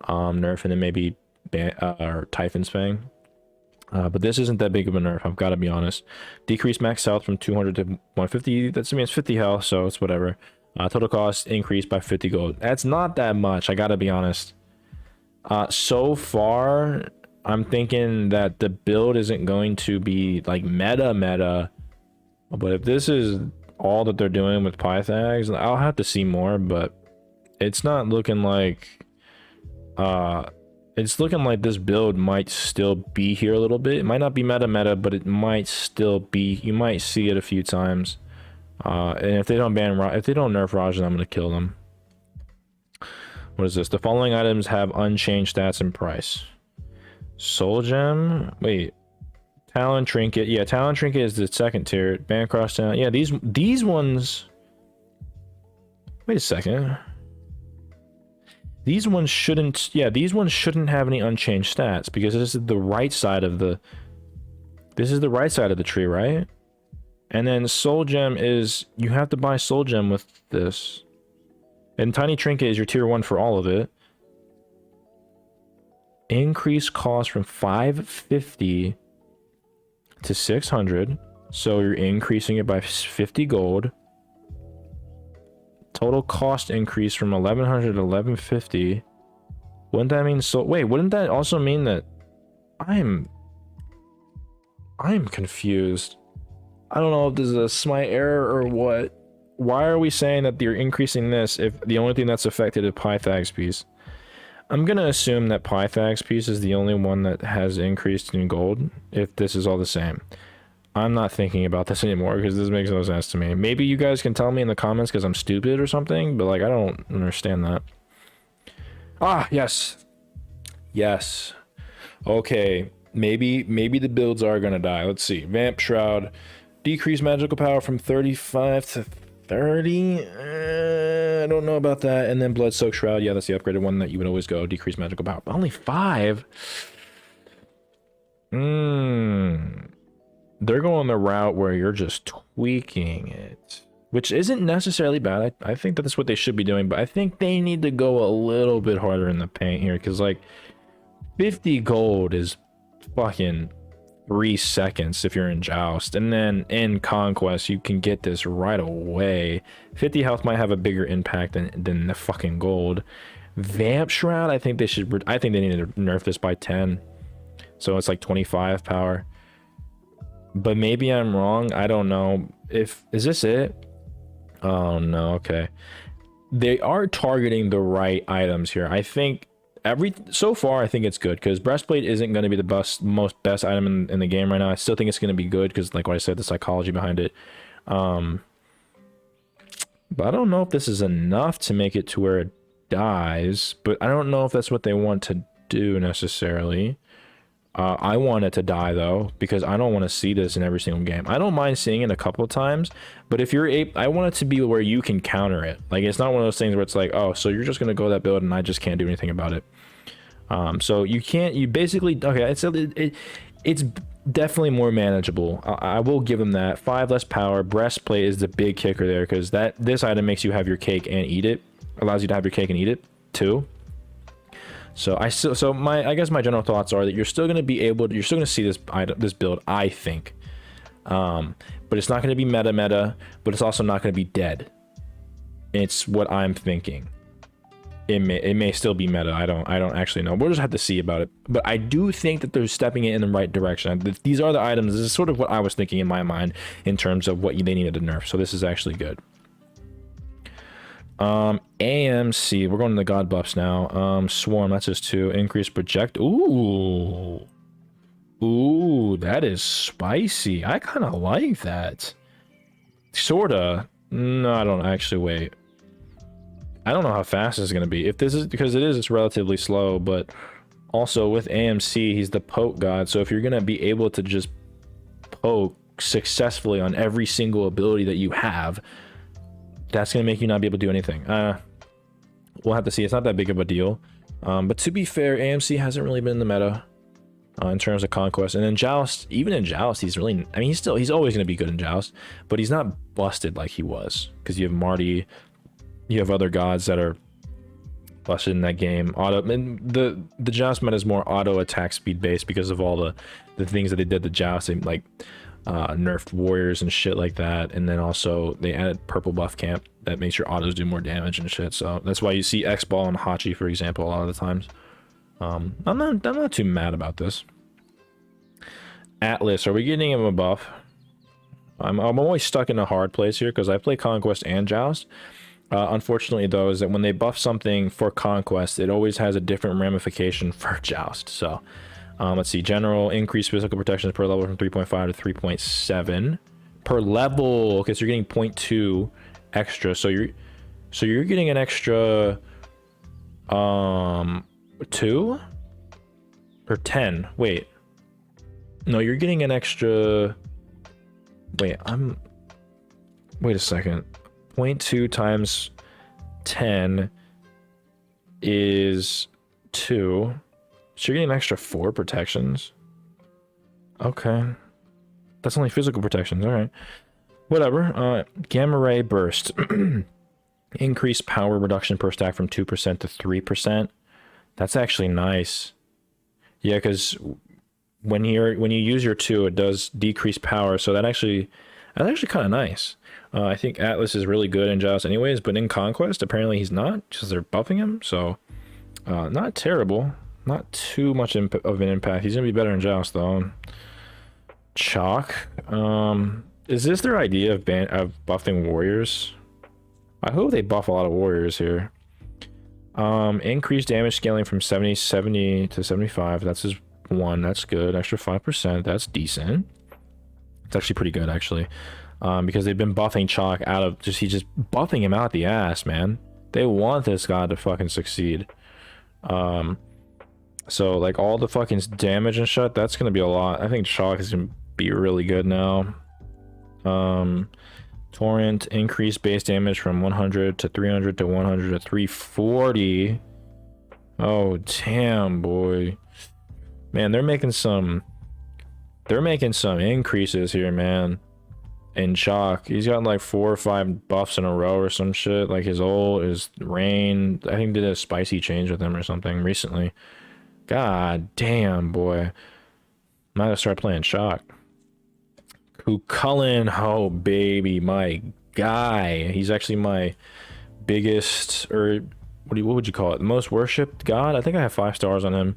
nerf, and then maybe or Typhon's Fang. But this isn't that big of a nerf, I've got to be honest. Decrease max health from 200 to 150. That's, I mean, it's 50 health, so it's whatever. Total cost increased by 50 gold. That's not that much, I got to be honest. So far, I'm thinking that the build isn't going to be like meta, but if this is all that they're doing with Pythags, I'll have to see more, but it's not looking like it's looking like this build might still be here a little bit. It might not be meta, but it might still be. You might see it a few times. And if they don't nerf Raj, then I'm gonna kill them. What is this? The following items have unchanged stats and price. Soul Gem. Wait. Talon Trinket. Yeah, Talon Trinket is the second tier. Bancross Talon. Yeah, these ones. Wait a second. These ones shouldn't. Yeah, these ones shouldn't have any unchanged stats, because this is the right side of the. This is the right side of the tree, right? And then Soul Gem is, you have to buy Soul Gem with this. And Tiny Trinket is your tier 1 for all of it. Increase cost from 550 to 600. So you're increasing it by 50 gold. Total cost increase from 1100 to 1150. Wouldn't that mean so? Wait, wouldn't that also mean that I'm confused. I don't know if this is a Smite error or what. Why are we saying that you're increasing this if the only thing that's affected is Pythag's piece? I'm gonna assume that Pythag's piece is the only one that has increased in gold, if this is all the same. I'm not thinking about this anymore because this makes no sense to me. Maybe you guys can tell me in the comments because I'm stupid or something, but like I don't understand that. Ah, yes. Yes. Okay. Maybe the builds are gonna die. Let's see. Vamp Shroud. Decrease magical power from 35 to 30. I don't know about that. And then Blood Soak Shroud. Yeah, that's the upgraded one that you would always go. Decrease magical power. But only 5? They're going the route where you're just tweaking it, which isn't necessarily bad. I think that's what they should be doing, but I think they need to go a little bit harder in the paint here, because like 50 gold is fucking 3 seconds if you're in Joust, and then in Conquest you can get this right away. 50 health might have a bigger impact than the fucking gold. Vamp Shroud, I think they need to nerf this by 10, so it's like 25 power. But maybe I'm wrong. I don't know. Is this it? Oh no. Okay, they are targeting the right items here. I think so far I think it's good, because breastplate isn't going to be the best item in the game right now. I still think it's going to be good because, like what I said, the psychology behind it. But I don't know if this is enough to make it to where it dies. But I don't know if that's what they want to do necessarily. I want it to die though, because I don't want to see this in every single game. I don't mind seeing it a couple of times, but if you're I want it to be where you can counter it. Like, it's not one of those things where it's like, oh, so you're just gonna go that build and I just can't do anything about it. So you basically, okay, it's definitely more manageable. I will give them that. 5 less power. Breastplate is the big kicker there, because this item makes you have your cake and eat it. Allows you to have your cake and eat it too. So I guess my general thoughts are that you're still going to see this build, I think. But it's not going to be meta, but it's also not going to be dead. It's what I'm thinking. It may still be meta. I don't actually know. We'll just have to see about it. But I do think that they're stepping it in the right direction. These are the items. This is sort of what I was thinking in my mind in terms of what they needed to nerf. So this is actually good. AMC, we're going to the god buffs now. Swarm, that's just 2. Increase project. Ooh, Ooh, that is spicy. I kind of like that. Sorta. No, I don't actually. Wait. I don't know how fast it's gonna be. If this is because it's relatively slow, but also with AMC, he's the poke god. So if you're gonna be able to just poke successfully on every single ability that you have, that's gonna make you not be able to do anything. We'll have to see. It's not that big of a deal. But to be fair, AMC hasn't really been in the meta in terms of conquest. And in Joust, even in Joust, he's really, I mean, he's always going to be good in Joust, but he's not busted like he was, because you have Marty, you have other gods that are busted in that game. And the Joust meta is more auto attack speed based because of all the things that they did to Joust. They like nerfed warriors and shit like that, and then also they added purple buff camp that makes your autos do more damage and shit. So that's why you see X Ball and Hachi, for example, a lot of the times. I'm not too mad about this. Atlas, are we getting him a buff? I'm always stuck in a hard place here because I play Conquest and Joust. Unfortunately, though, is that when they buff something for Conquest, it always has a different ramification for Joust. So let's see. General increased physical protections per level from 3.5 to 3.7 per level. Okay, so you're getting 0.2 extra. So you're getting an extra 2 or 10. Wait, no, you're getting an extra. Wait a second. 0.2 times 10 is 2. So you're getting an extra 4 protections. Okay. That's only physical protections. All right. Whatever. Gamma ray burst. Increased power reduction per stack from 2% to 3%. That's actually nice. Yeah, because when you use your 2, it does decrease power. So that's actually kind of nice. I think Atlas is really good in Joust anyways, but in Conquest, apparently he's not, because they're buffing him. So not terrible. Not too much of an impact. He's going to be better in Joust, though. Chalk. Is this their idea of buffing warriors? I hope they buff a lot of warriors here. Increased damage scaling from 70 to 75. That's his 1. That's good. Extra 5%. That's decent. It's actually pretty good, actually. Because they've been buffing Chalk out of he's just buffing him out the ass, man. They want this god to fucking succeed. So like all the fucking damage and shit, that's gonna be a lot. I think Chalk is gonna be really good now. Torrent, increased base damage from 100 to 300 to 100 to 340. Oh damn, boy. Man, they're making some increases here, man. In Chalk, he's got like 4 or 5 buffs in a row or some shit. Like his ult, his rain, I think did a spicy change with him or something recently. God damn, boy. Might have to start playing Chalk. Cucullin, oh baby, my guy. He's actually my biggest, or what would you call it? The most worshipped god? I think I have 5 stars on him.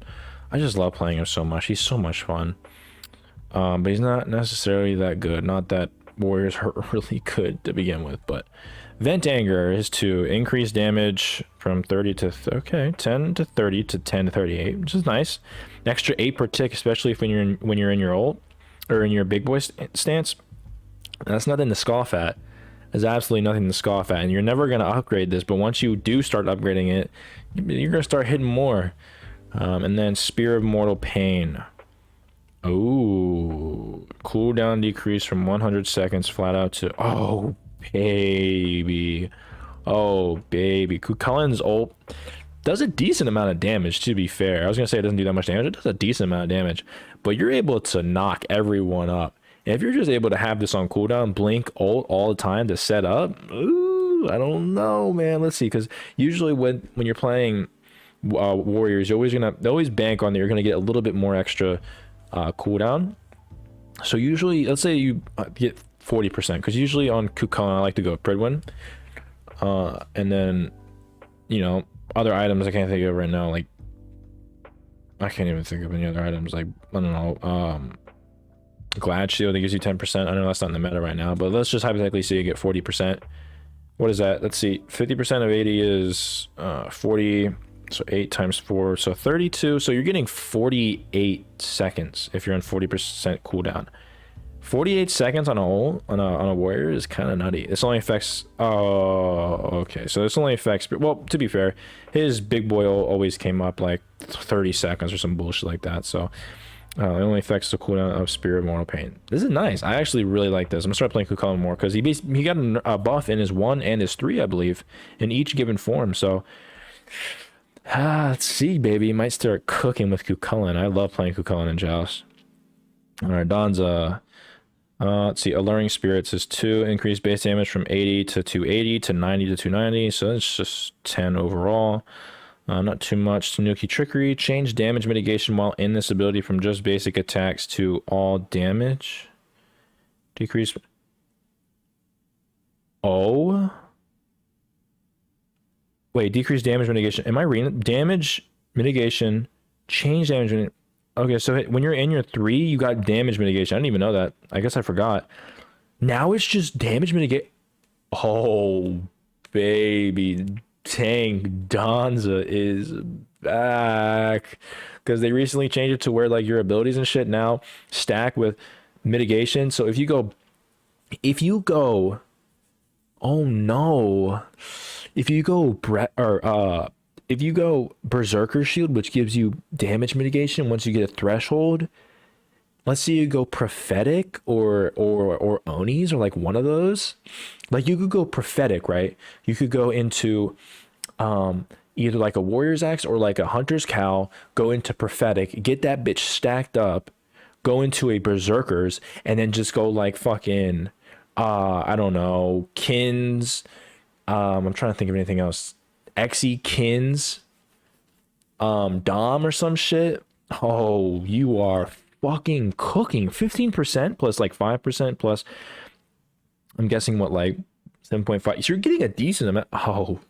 I just love playing him so much. He's so much fun. But he's not necessarily that good. Not that warriors are really good to begin with, but Vent Anger is to increase damage from 30 to 10 to 30 to 10 to 38, which is nice. An extra 8 per tick, especially if when you're in your ult or in your big boy stance. That's nothing to scoff at. There's absolutely nothing to scoff at, and you're never going to upgrade this, but once you do start upgrading it, you're going to start hitting more. And then Spear of Mortal Pain. Oh, cooldown decrease from 100 seconds flat out to, oh baby, Cucullin's ult does a decent amount of damage, to be fair. I was gonna say it doesn't do that much damage. It does a decent amount of damage, but you're able to knock everyone up. And if you're just able to have this on cooldown, blink ult all the time to set up, ooh, I don't know, man. Let's see, because usually when you're playing warriors, they always bank on that you're gonna get a little bit more extra cooldown. So usually, let's say you get 40%, because usually on Cucullin I like to go Pridwin, and then other items I can't think of right now. Like I can't even think of any other items. Like I don't know, Glad Shield that gives you 10%. I know that's not in the meta right now, but let's just hypothetically say you get 40%. What is that? Let's see. 50% of 80 is 40. So 8 times 4, so 32. So you're getting 48 seconds if you're on 40% cooldown. 48 seconds on a warrior is kind of nutty. This only affects, oh, okay. So this only affects, well, to be fair, his big boy always came up like 30 seconds or some bullshit like that. So it only affects the cooldown of Spirit Mortal Pain. This is nice. I actually really like this. I'm gonna start playing Cucullin more because he got a buff in his 1 and his 3, I believe, in each given form. So let's see, baby. Might start cooking with Cucullin. I love playing Cucullin and Joust. All right, Don's let's see, Alluring Spirits is 2, increased base damage from 80 to 280 to 90 to 290, so that's just 10 overall. Not too much. Tanuki Trickery, change damage mitigation while in this ability from just basic attacks to all damage. Decrease. Oh. Wait, decrease damage mitigation. Am I reading? Damage mitigation, change damage. Okay, so when you're in your 3, you got damage mitigation. I didn't even know that. I guess I forgot. Now it's just damage mitigation. Oh, baby. Tank Donza is back. Because they recently changed it to where like your abilities and shit now stack with mitigation. So if you go, oh no. If you go if you go Berserker Shield, which gives you damage mitigation once you get a threshold, let's say you go Prophetic or Onis or like one of those. Like you could go Prophetic, right? You could go into either like a Warrior's Axe or like a Hunter's Cowl, go into Prophetic, get that bitch stacked up, go into a Berserker's, and then just go like fucking, I don't know, Kins. I'm trying to think of anything else. Xe Kins, Dom or some shit. Oh, you are fucking cooking. 15% plus like 5% plus, I'm guessing what, like 7.5. So you're getting a decent amount. Oh,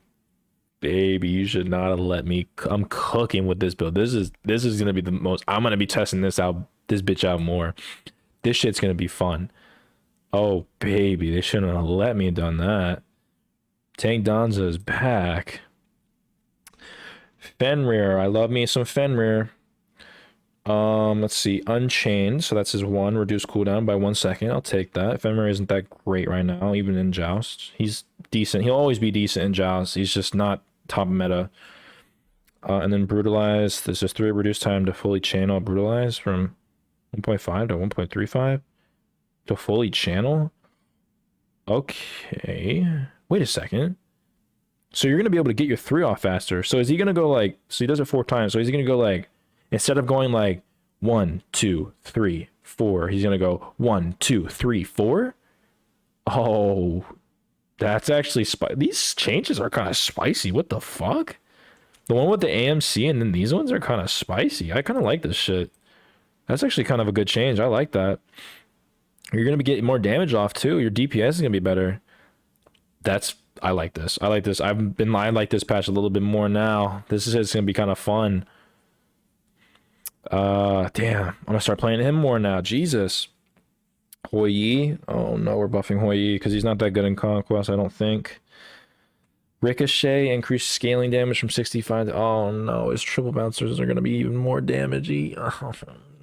baby, you should not have let me. I'm cooking with this build. This is gonna be the most. I'm gonna be testing this bitch out more. This shit's gonna be fun. Oh, baby, they shouldn't have let me have done that. Tank Donza is back. Fenrir, I love me some Fenrir. Let's see, Unchained, so that's his 1, reduced cooldown by 1 second. I'll take that. Fenrir isn't that great right now, even in Joust. He's decent. He'll always be decent in Joust. He's just not top meta. And then Brutalize. This is 3 reduced time to fully channel Brutalize from 1.5 to 1.35 to fully channel. Okay. Wait a second. So you're going to be able to get your 3 off faster. So is he going to go like, so he does it 4 times. So is he going to go like, instead of going like 1, 2, 3, 4, he's going to go 1, 2, 3, 4? Oh, that's actually these changes are kind of spicy. What the fuck? The one with the AMC and then these ones are kind of spicy. I kind of like this shit. That's actually kind of a good change. I like that. You're going to be getting more damage off too. Your DPS is going to be better. I like this. I like this. I like this patch a little bit more now. This is it's gonna be kind of fun. Damn. I'm gonna start playing him more now. Jesus. Hoi Yi. Oh no, we're buffing Hoi Yi because he's not that good in Conquest, I don't think. Ricochet, increased scaling damage from 65 to, oh no, his triple bouncers are gonna be even more damagey. Oh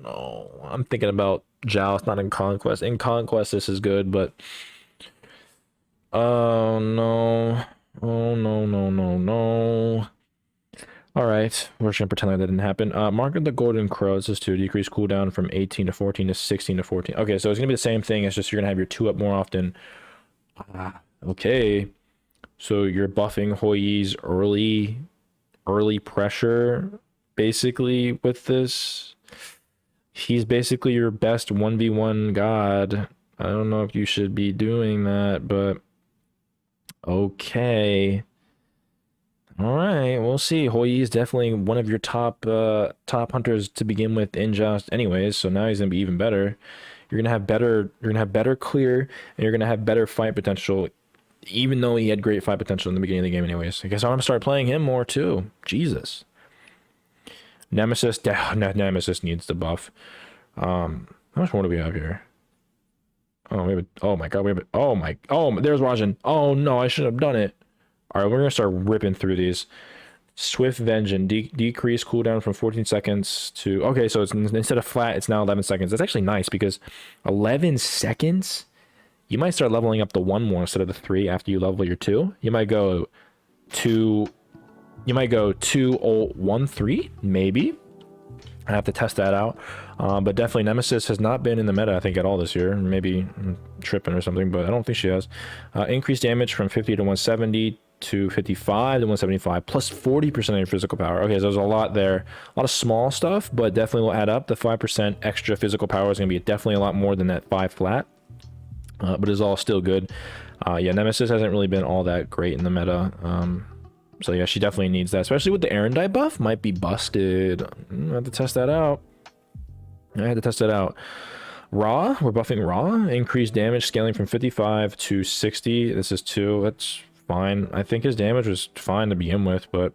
no. I'm thinking about Joust, not in Conquest. In Conquest this is good, but oh no. Oh no, no, no, no. Alright, we're just gonna pretend like that didn't happen. Mark of the Golden Crow, this is to decrease cooldown from 18 to 14 to 16 to 14. Okay, so it's gonna be the same thing, it's just you're gonna have your 2 up more often. Okay. So you're buffing Hoi Yi's early pressure, basically, with this. He's basically your best 1v1 god. I don't know if you should be doing that, but okay. All right, we'll see. Hoi Yi is definitely one of your top hunters to begin with in Joust anyways, so now he's gonna be even better. You're gonna have better clear, and you're gonna have better fight potential, even though he had great fight potential in the beginning of the game anyways. I guess I'm gonna start playing him more too. Jesus. Nemesis needs the buff. How much more do we have here? Oh, oh my god, there's Rajan. Oh no, I shouldn't have done it. All right, we're gonna start ripping through these. Swift Vengeance, decrease cooldown from 14 seconds to... Okay, so it's instead of flat, it's now 11 seconds. That's actually nice because 11 seconds, you might start leveling up the 1 more instead of the 3 after you level your 2. You might go 2... You might go 2, 0, 1, 3, maybe. I have to test that out. But definitely Nemesis has not been in the meta, I think, at all this year. Maybe I'm tripping or something, but I don't think she has. Increased damage from 50 to 170 to 55 to 175, plus 40% of your physical power. Okay, so there's a lot there. A lot of small stuff, but definitely will add up. The 5% extra physical power is going to be definitely a lot more than that 5 flat. But it's all still good. Yeah, Nemesis hasn't really been all that great in the meta. So yeah, she definitely needs that, especially with the Erendite buff. Might be busted. I have to test that out. Raw, we're buffing Raw. Increased damage scaling from 55 to 60. This is 2. That's fine. I think his damage was fine to begin with, but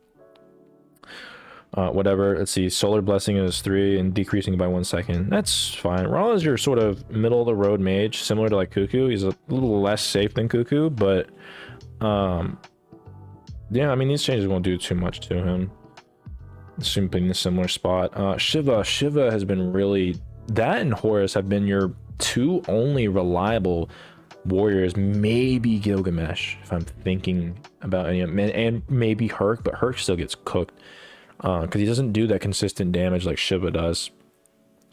whatever. Let's see. Solar Blessing is 3 and decreasing by 1 second. That's fine. Ra is your sort of middle of the road mage, similar to like Cuckoo. He's a little less safe than Cuckoo, but yeah, I mean, these changes won't do too much to him. Simply in a similar spot. Shiva has been really... That and Horus have been your 2 only reliable warriors. Maybe Gilgamesh, if I'm thinking about any of them. And maybe Herc, but Herc still gets cooked. Because he doesn't do that consistent damage like Shiva does.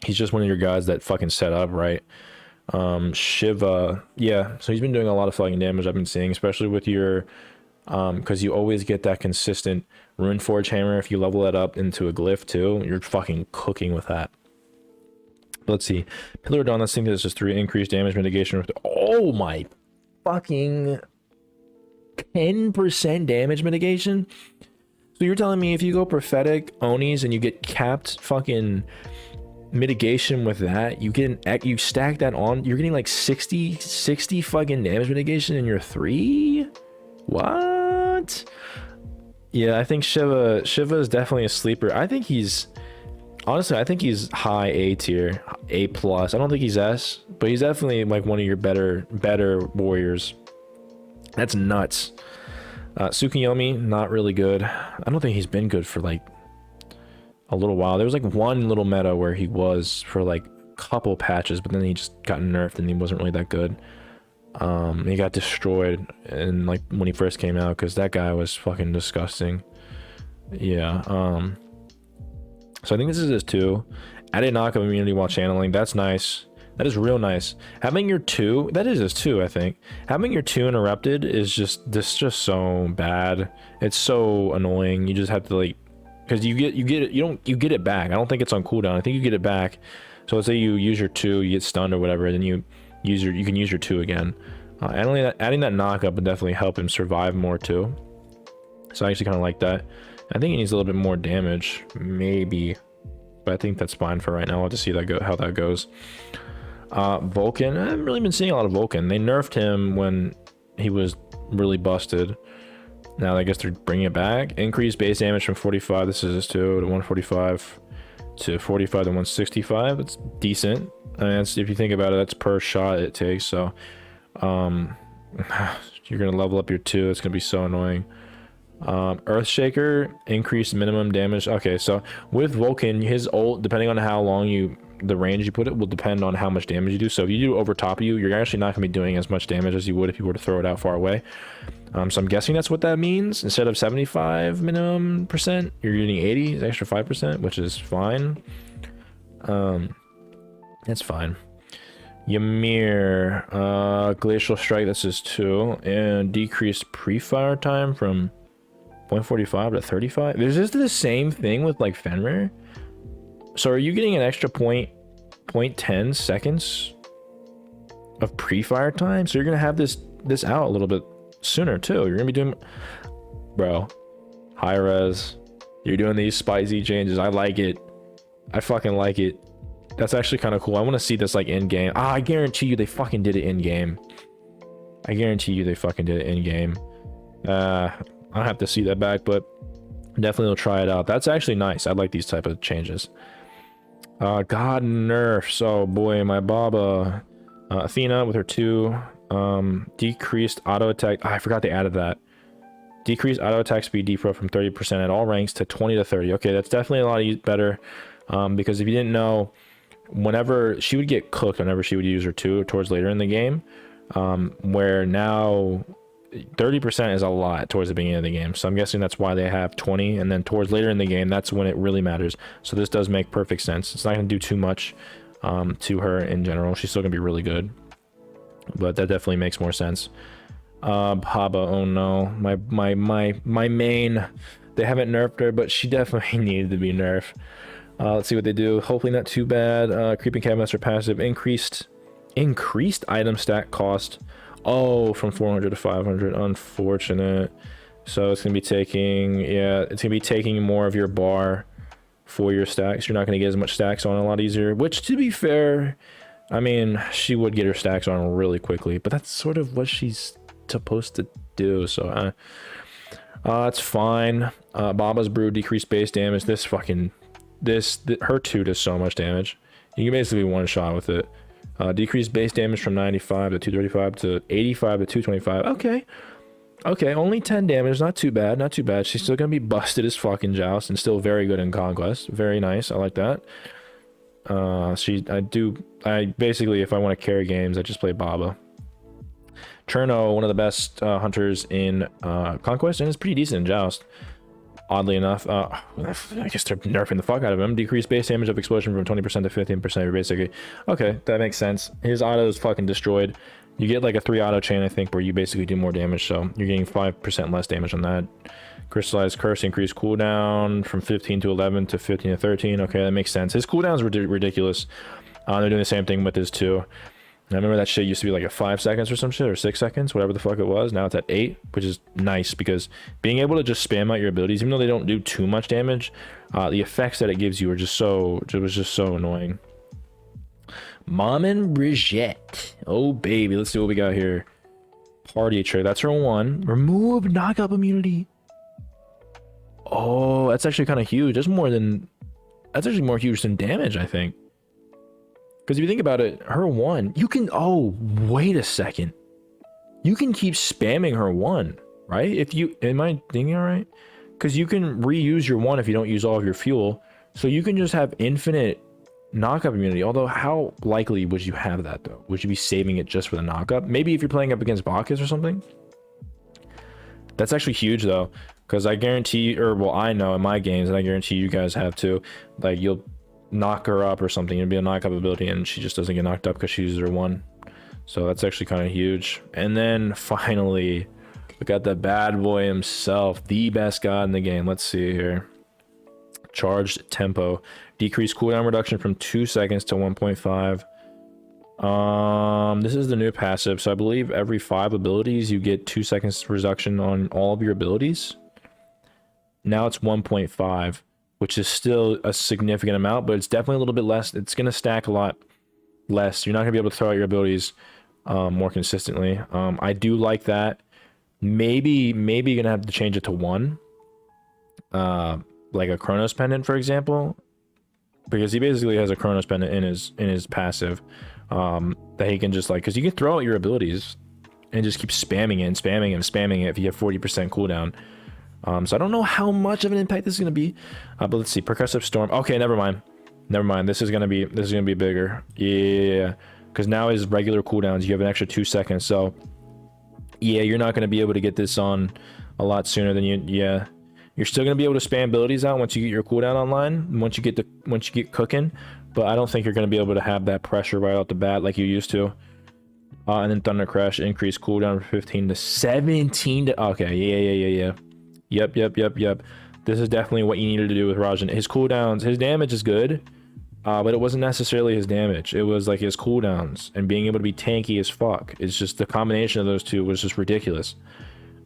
He's just one of your guys that fucking set up right. Shiva, yeah, so he's been doing a lot of fucking damage I've been seeing, especially with your... because you always get that consistent Runeforge hammer. If you level it up into a glyph too, you're fucking cooking with that. Let's see. Pillar of Dawn, let's think this is 3 increased damage mitigation. Oh my fucking 10% damage mitigation. So you're telling me if you go prophetic Onis and you get capped fucking mitigation with that, you stack that on, you're getting like 60 fucking damage mitigation in your 3? What? Yeah, I think Shiva is definitely a sleeper. I think he's... Honestly, I think he's high A tier, A+. I don't think he's S, but he's definitely like one of your better warriors. That's nuts. Tsukuyomi, not really good. I don't think he's been good for like a little while. There was like one little meta where he was for like a couple patches, but then he just got nerfed and he wasn't really that good. He got destroyed and like when he first came out because that guy was fucking disgusting. Yeah. So I think this is his 2. Added knock of immunity while channeling. That's nice. That is real nice. Having your 2, that is his 2, I think. Having your 2 interrupted is just so bad. It's so annoying. You just have to like, because you get it back. I don't think it's on cooldown. I think you get it back. So let's say you use your 2, you get stunned or whatever, then you can use your 2 again. Adding that knock up would definitely help him survive more too. So I actually kind of like that. I think he needs a little bit more damage, maybe, but I think that's fine for right now. I'll have to see how that goes. Vulcan, I haven't really been seeing a lot of Vulcan. They nerfed him when he was really busted. Now I guess they're bringing it back. Increased base damage from 45, this is his 2, to 145 to 45 to 165. It's decent. I mean, if you think about it, that's per shot it takes. So you're gonna level up your 2. It's gonna be so annoying. Earthshaker, increased minimum damage. Okay, so with Vulcan, his ult, depending on how long the range you put it, will depend on how much damage you do. So if you do over top of you, you're actually not going to be doing as much damage as you would if you were to throw it out far away. So I'm guessing that's what that means. Instead of 75 minimum percent, you're getting 80, an extra 5%, which is fine. That's fine. Ymir, Glacial Strike, this is 2, and decreased pre-fire time from 0.45 to 35. Is this the same thing with like Fenrir? So are you getting an extra 0.10 seconds of pre-fire time? So you're gonna have this out a little bit sooner too. You're gonna be doing, bro, high res. You're doing these spicy changes. I like it. I fucking like it. That's actually kind of cool. I want to see this like in game. I guarantee you they fucking did it in game. I guarantee you they fucking did it in game. I'll have to see that back, but definitely will try it out. That's actually nice. I like these type of changes. God nerfs. Oh boy, my Baba. Athena with her 2. Decreased auto attack. I forgot they added that. Decrease auto attack speed defro from 30% at all ranks to 20 to 30. Okay, that's definitely a lot better. Because if you didn't know, whenever she would get cooked, whenever she would use her 2 towards later in the game, where now 30% is a lot towards the beginning of the game. So I'm guessing that's why they have 20, and then towards later in the game, that's when it really matters. So this does make perfect sense. It's not going to do too much to her in general. She's still going to be really good, but that definitely makes more sense. Haba, oh no, my main, they haven't nerfed her, but she definitely needed to be nerfed. Let's see what they do. Hopefully not too bad. Creeping Cabmaster passive increased item stack cost. Oh, from 400 to 500. Unfortunate. So it's gonna be taking, yeah, it's gonna be taking more of your bar for your stacks. You're not gonna get as much stacks on a lot easier, which, to be fair, I mean, she would get her stacks on really quickly, but that's sort of what she's supposed to do. So it's fine. Baba's Brew decreased base damage. Her 2 does so much damage. You can basically one shot with it. Decreased base damage from 95 to 235 to 85 to 225. Okay, only 10 damage. Not too bad, not too bad. She's still gonna be busted as fucking Joust and still very good in Conquest. Very nice, I like that. I basically, if I want to carry games, I just play Baba. Cherno, one of the best hunters in Conquest, and is pretty decent in Joust. Oddly enough, I guess they're nerfing the fuck out of him. Decreased base damage of explosion from 20% to 15%, basically. Okay, that makes sense. His auto is fucking destroyed. You get like a 3 auto chain, I think, where you basically do more damage, so you're getting 5% less damage on that. Crystallized Curse increased cooldown from 15 to 11 to 15 to 13. Okay, that makes sense. His cooldowns were ridiculous. They're doing the same thing with his 2. I remember that shit used to be like at 5 seconds or some shit, or 6 seconds, whatever the fuck it was. Now it's at 8, which is nice, because being able to just spam out your abilities, even though they don't do too much damage, the effects that it gives you are just so, it was just so annoying. Mom and Brigitte. Oh baby, let's see what we got here. Party trick, that's her 1. Remove knockup immunity. Oh, that's actually kind of huge. That's actually more huge than damage, I think. Because if you think about it, her 1, you can, oh, wait a second. You can keep spamming her 1, right? If you, am I thinking all right? Because you can reuse your 1 if you don't use all of your fuel. So you can just have infinite knockup immunity. Although, how likely would you have that, though? Would you be saving it just for the knockup? Maybe if you're playing up against Bacchus or something? That's actually huge, though. Because I guarantee, or well, I know in my games, and I guarantee you guys have too, like, you'll knock her up or something, it'd be a knockup ability, and she just doesn't get knocked up because she uses her 1. So that's actually kind of huge. And then finally, we got the bad boy himself, the best god in the game. Let's see here. Charged Tempo. Decreased cooldown reduction from 2 seconds to 1.5. This is the new passive, so I believe every 5 abilities you get 2 seconds reduction on all of your abilities. Now it's 1.5, which is still a significant amount, but it's definitely a little bit less. It's going to stack a lot less. You're not going to be able to throw out your abilities more consistently. I do like that. Maybe you're going to have to change it to 1. Like a Chronos Pendant, for example. Because he basically has a Chronos Pendant in his passive. That he can just, like, because you can throw out your abilities and just keep spamming it and spamming it and spamming it if you have 40% cooldown. So I don't know how much of an impact this is going to be, but let's see. Percussive Storm. Okay, never mind. This is gonna be bigger. Yeah, because now his regular cooldowns, you have an extra 2 seconds. So yeah, you're not gonna be able to get this on a lot sooner than you. Yeah, you're still gonna be able to spam abilities out once you get your cooldown online. Once you get cooking, but I don't think you're gonna be able to have that pressure right out the bat like you used to. And then Thunder Crash increased cooldown from 15 to 17 to. Okay, yeah. Yep. This is definitely what you needed to do with Rajan. His cooldowns, his damage is good, but it wasn't necessarily his damage. It was like his cooldowns and being able to be tanky as fuck. It's just the combination of those two was just ridiculous.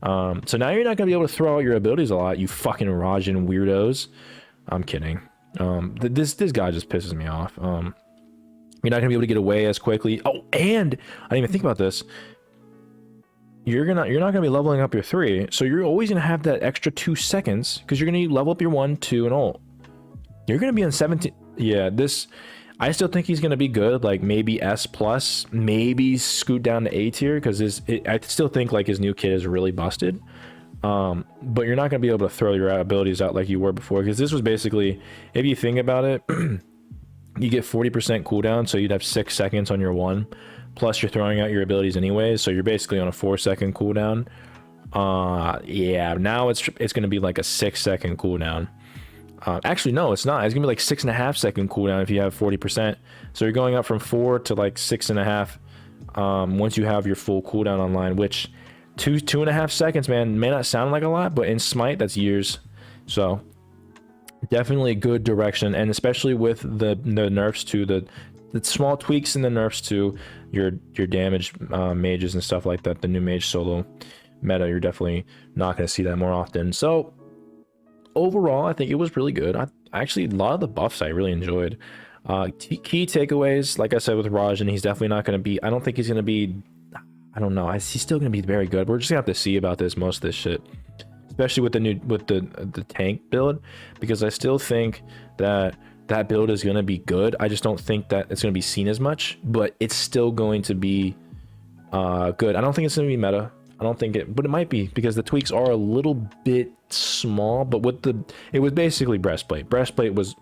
So now you're not gonna be able to throw out your abilities a lot, you fucking Rajan weirdos. I'm kidding. This guy just pisses me off. You're not gonna be able to get away as quickly. Oh, and I didn't even think about this. You're not gonna be leveling up your 3, so you're always gonna have that extra 2 seconds because you're gonna level up your 1, 2, and ult. You're gonna be on 17. Yeah, this. I still think he's gonna be good, like maybe S plus, maybe scoot down to A tier because I still think like his new kit is really busted. But you're not going to be able to throw your abilities out like you were before, because this was basically, if you think about it, you get 40% cooldown, so you'd have 6 seconds on your one, plus you're throwing out your abilities anyways, so you're basically on a 4-second cooldown. Yeah, now it's going to be like a 6-second cooldown. Actually, no, it's not. It's gonna be like 6.5-second cooldown if you have 40%. So you're going up from 4 to like 6.5 once you have your full cooldown online, which 2.5 seconds, man, may not sound like a lot, but in Smite, that's years. So definitely good direction, and especially with the nerfs to the small tweaks in the nerfs to your damage mages and stuff like that, the new mage solo meta, you're definitely not going to see that more often. So overall, I think it was really good. I actually, a lot of the buffs I really enjoyed. Key takeaways, like I said with Rajan, he's definitely not going to be, I don't think he's going to be, I don't know, he's still going to be very good. We're just going to have to see about most of this shit, especially with the tank build, because I still think that build is going to be good. I just don't think that it's going to be seen as much, but it's still going to be good. I don't think it's going to be meta. I don't think it, but it might be, because the tweaks are a little bit small. But with it was basically breastplate. Breastplate was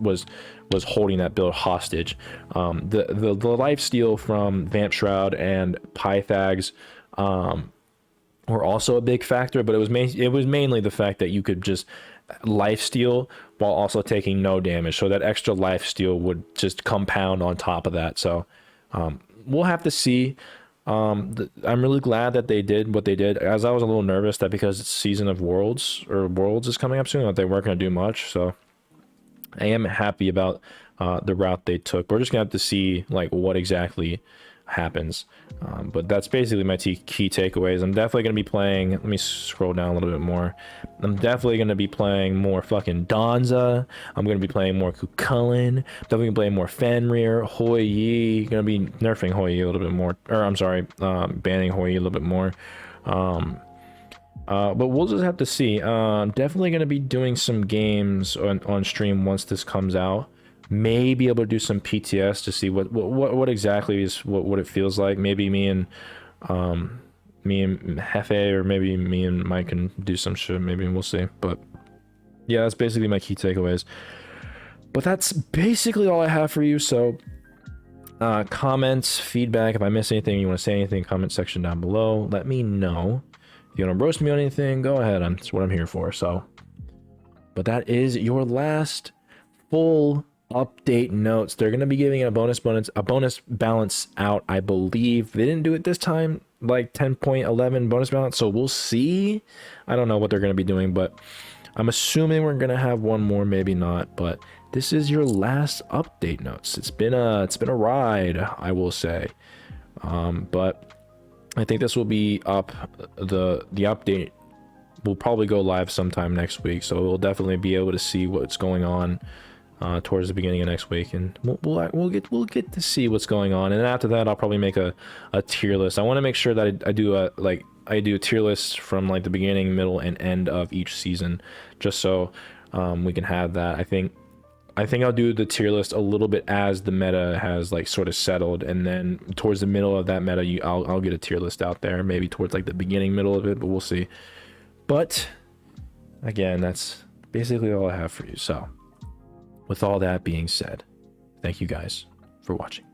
holding that build hostage. The lifesteal from Vamp Shroud and Pythags were also a big factor, but it was mainly the fact that you could just lifesteal while also taking no damage. So that extra lifesteal would just compound on top of that. So we'll have to see. I'm really glad that they did what they did, as I was a little nervous that because it's season of Worlds is coming up soon, that they weren't going to do much. So I am happy about the route they took. We're just gonna have to see like what exactly happens, but that's basically my key takeaways. I'm definitely going to be playing, let me scroll down a little bit more, I'm definitely going to be playing more fucking Donza, I'm going to be playing more Kukulin, definitely going to play more Fenrir, Hoi Yi, going to be nerfing Hoi Yi a little bit more, or I'm sorry, banning Hoi Yi a little bit more, but we'll just have to see. Definitely going to be doing some games on stream once this comes out. May be able to do some PTS to see what exactly is what it feels like. Maybe me and Hefe, or maybe me and Mike can do some shit. Maybe we'll see. But yeah, that's basically my key takeaways. But that's basically all I have for you. So comments, feedback, if I miss anything, you want to say anything, comment section down below. Let me know. If you want to roast me on anything, go ahead. That's what I'm here for. So, but that is your last full update notes. They're going to be giving a bonus balance out, I believe. They didn't do it this time, like 10.11 bonus balance, so we'll see. I don't know what they're going to be doing, but I'm assuming we're going to have one more, maybe not. But this is your last update notes. It's been a ride, I will say, but I think this will be up. The update will probably go live sometime next week, so we'll definitely be able to see what's going on towards the beginning of next week, and we'll get to see what's going on. And after that, I'll probably make a tier list. I want to make sure that I do a tier list from like the beginning, middle, and end of each season, just so we can have that. I think I'll do the tier list a little bit as the meta has like sort of settled, and then towards the middle of that meta, I'll get a tier list out there, maybe towards like the beginning, middle of it, but we'll see. But again, that's basically all I have for you. So with all that being said, thank you guys for watching.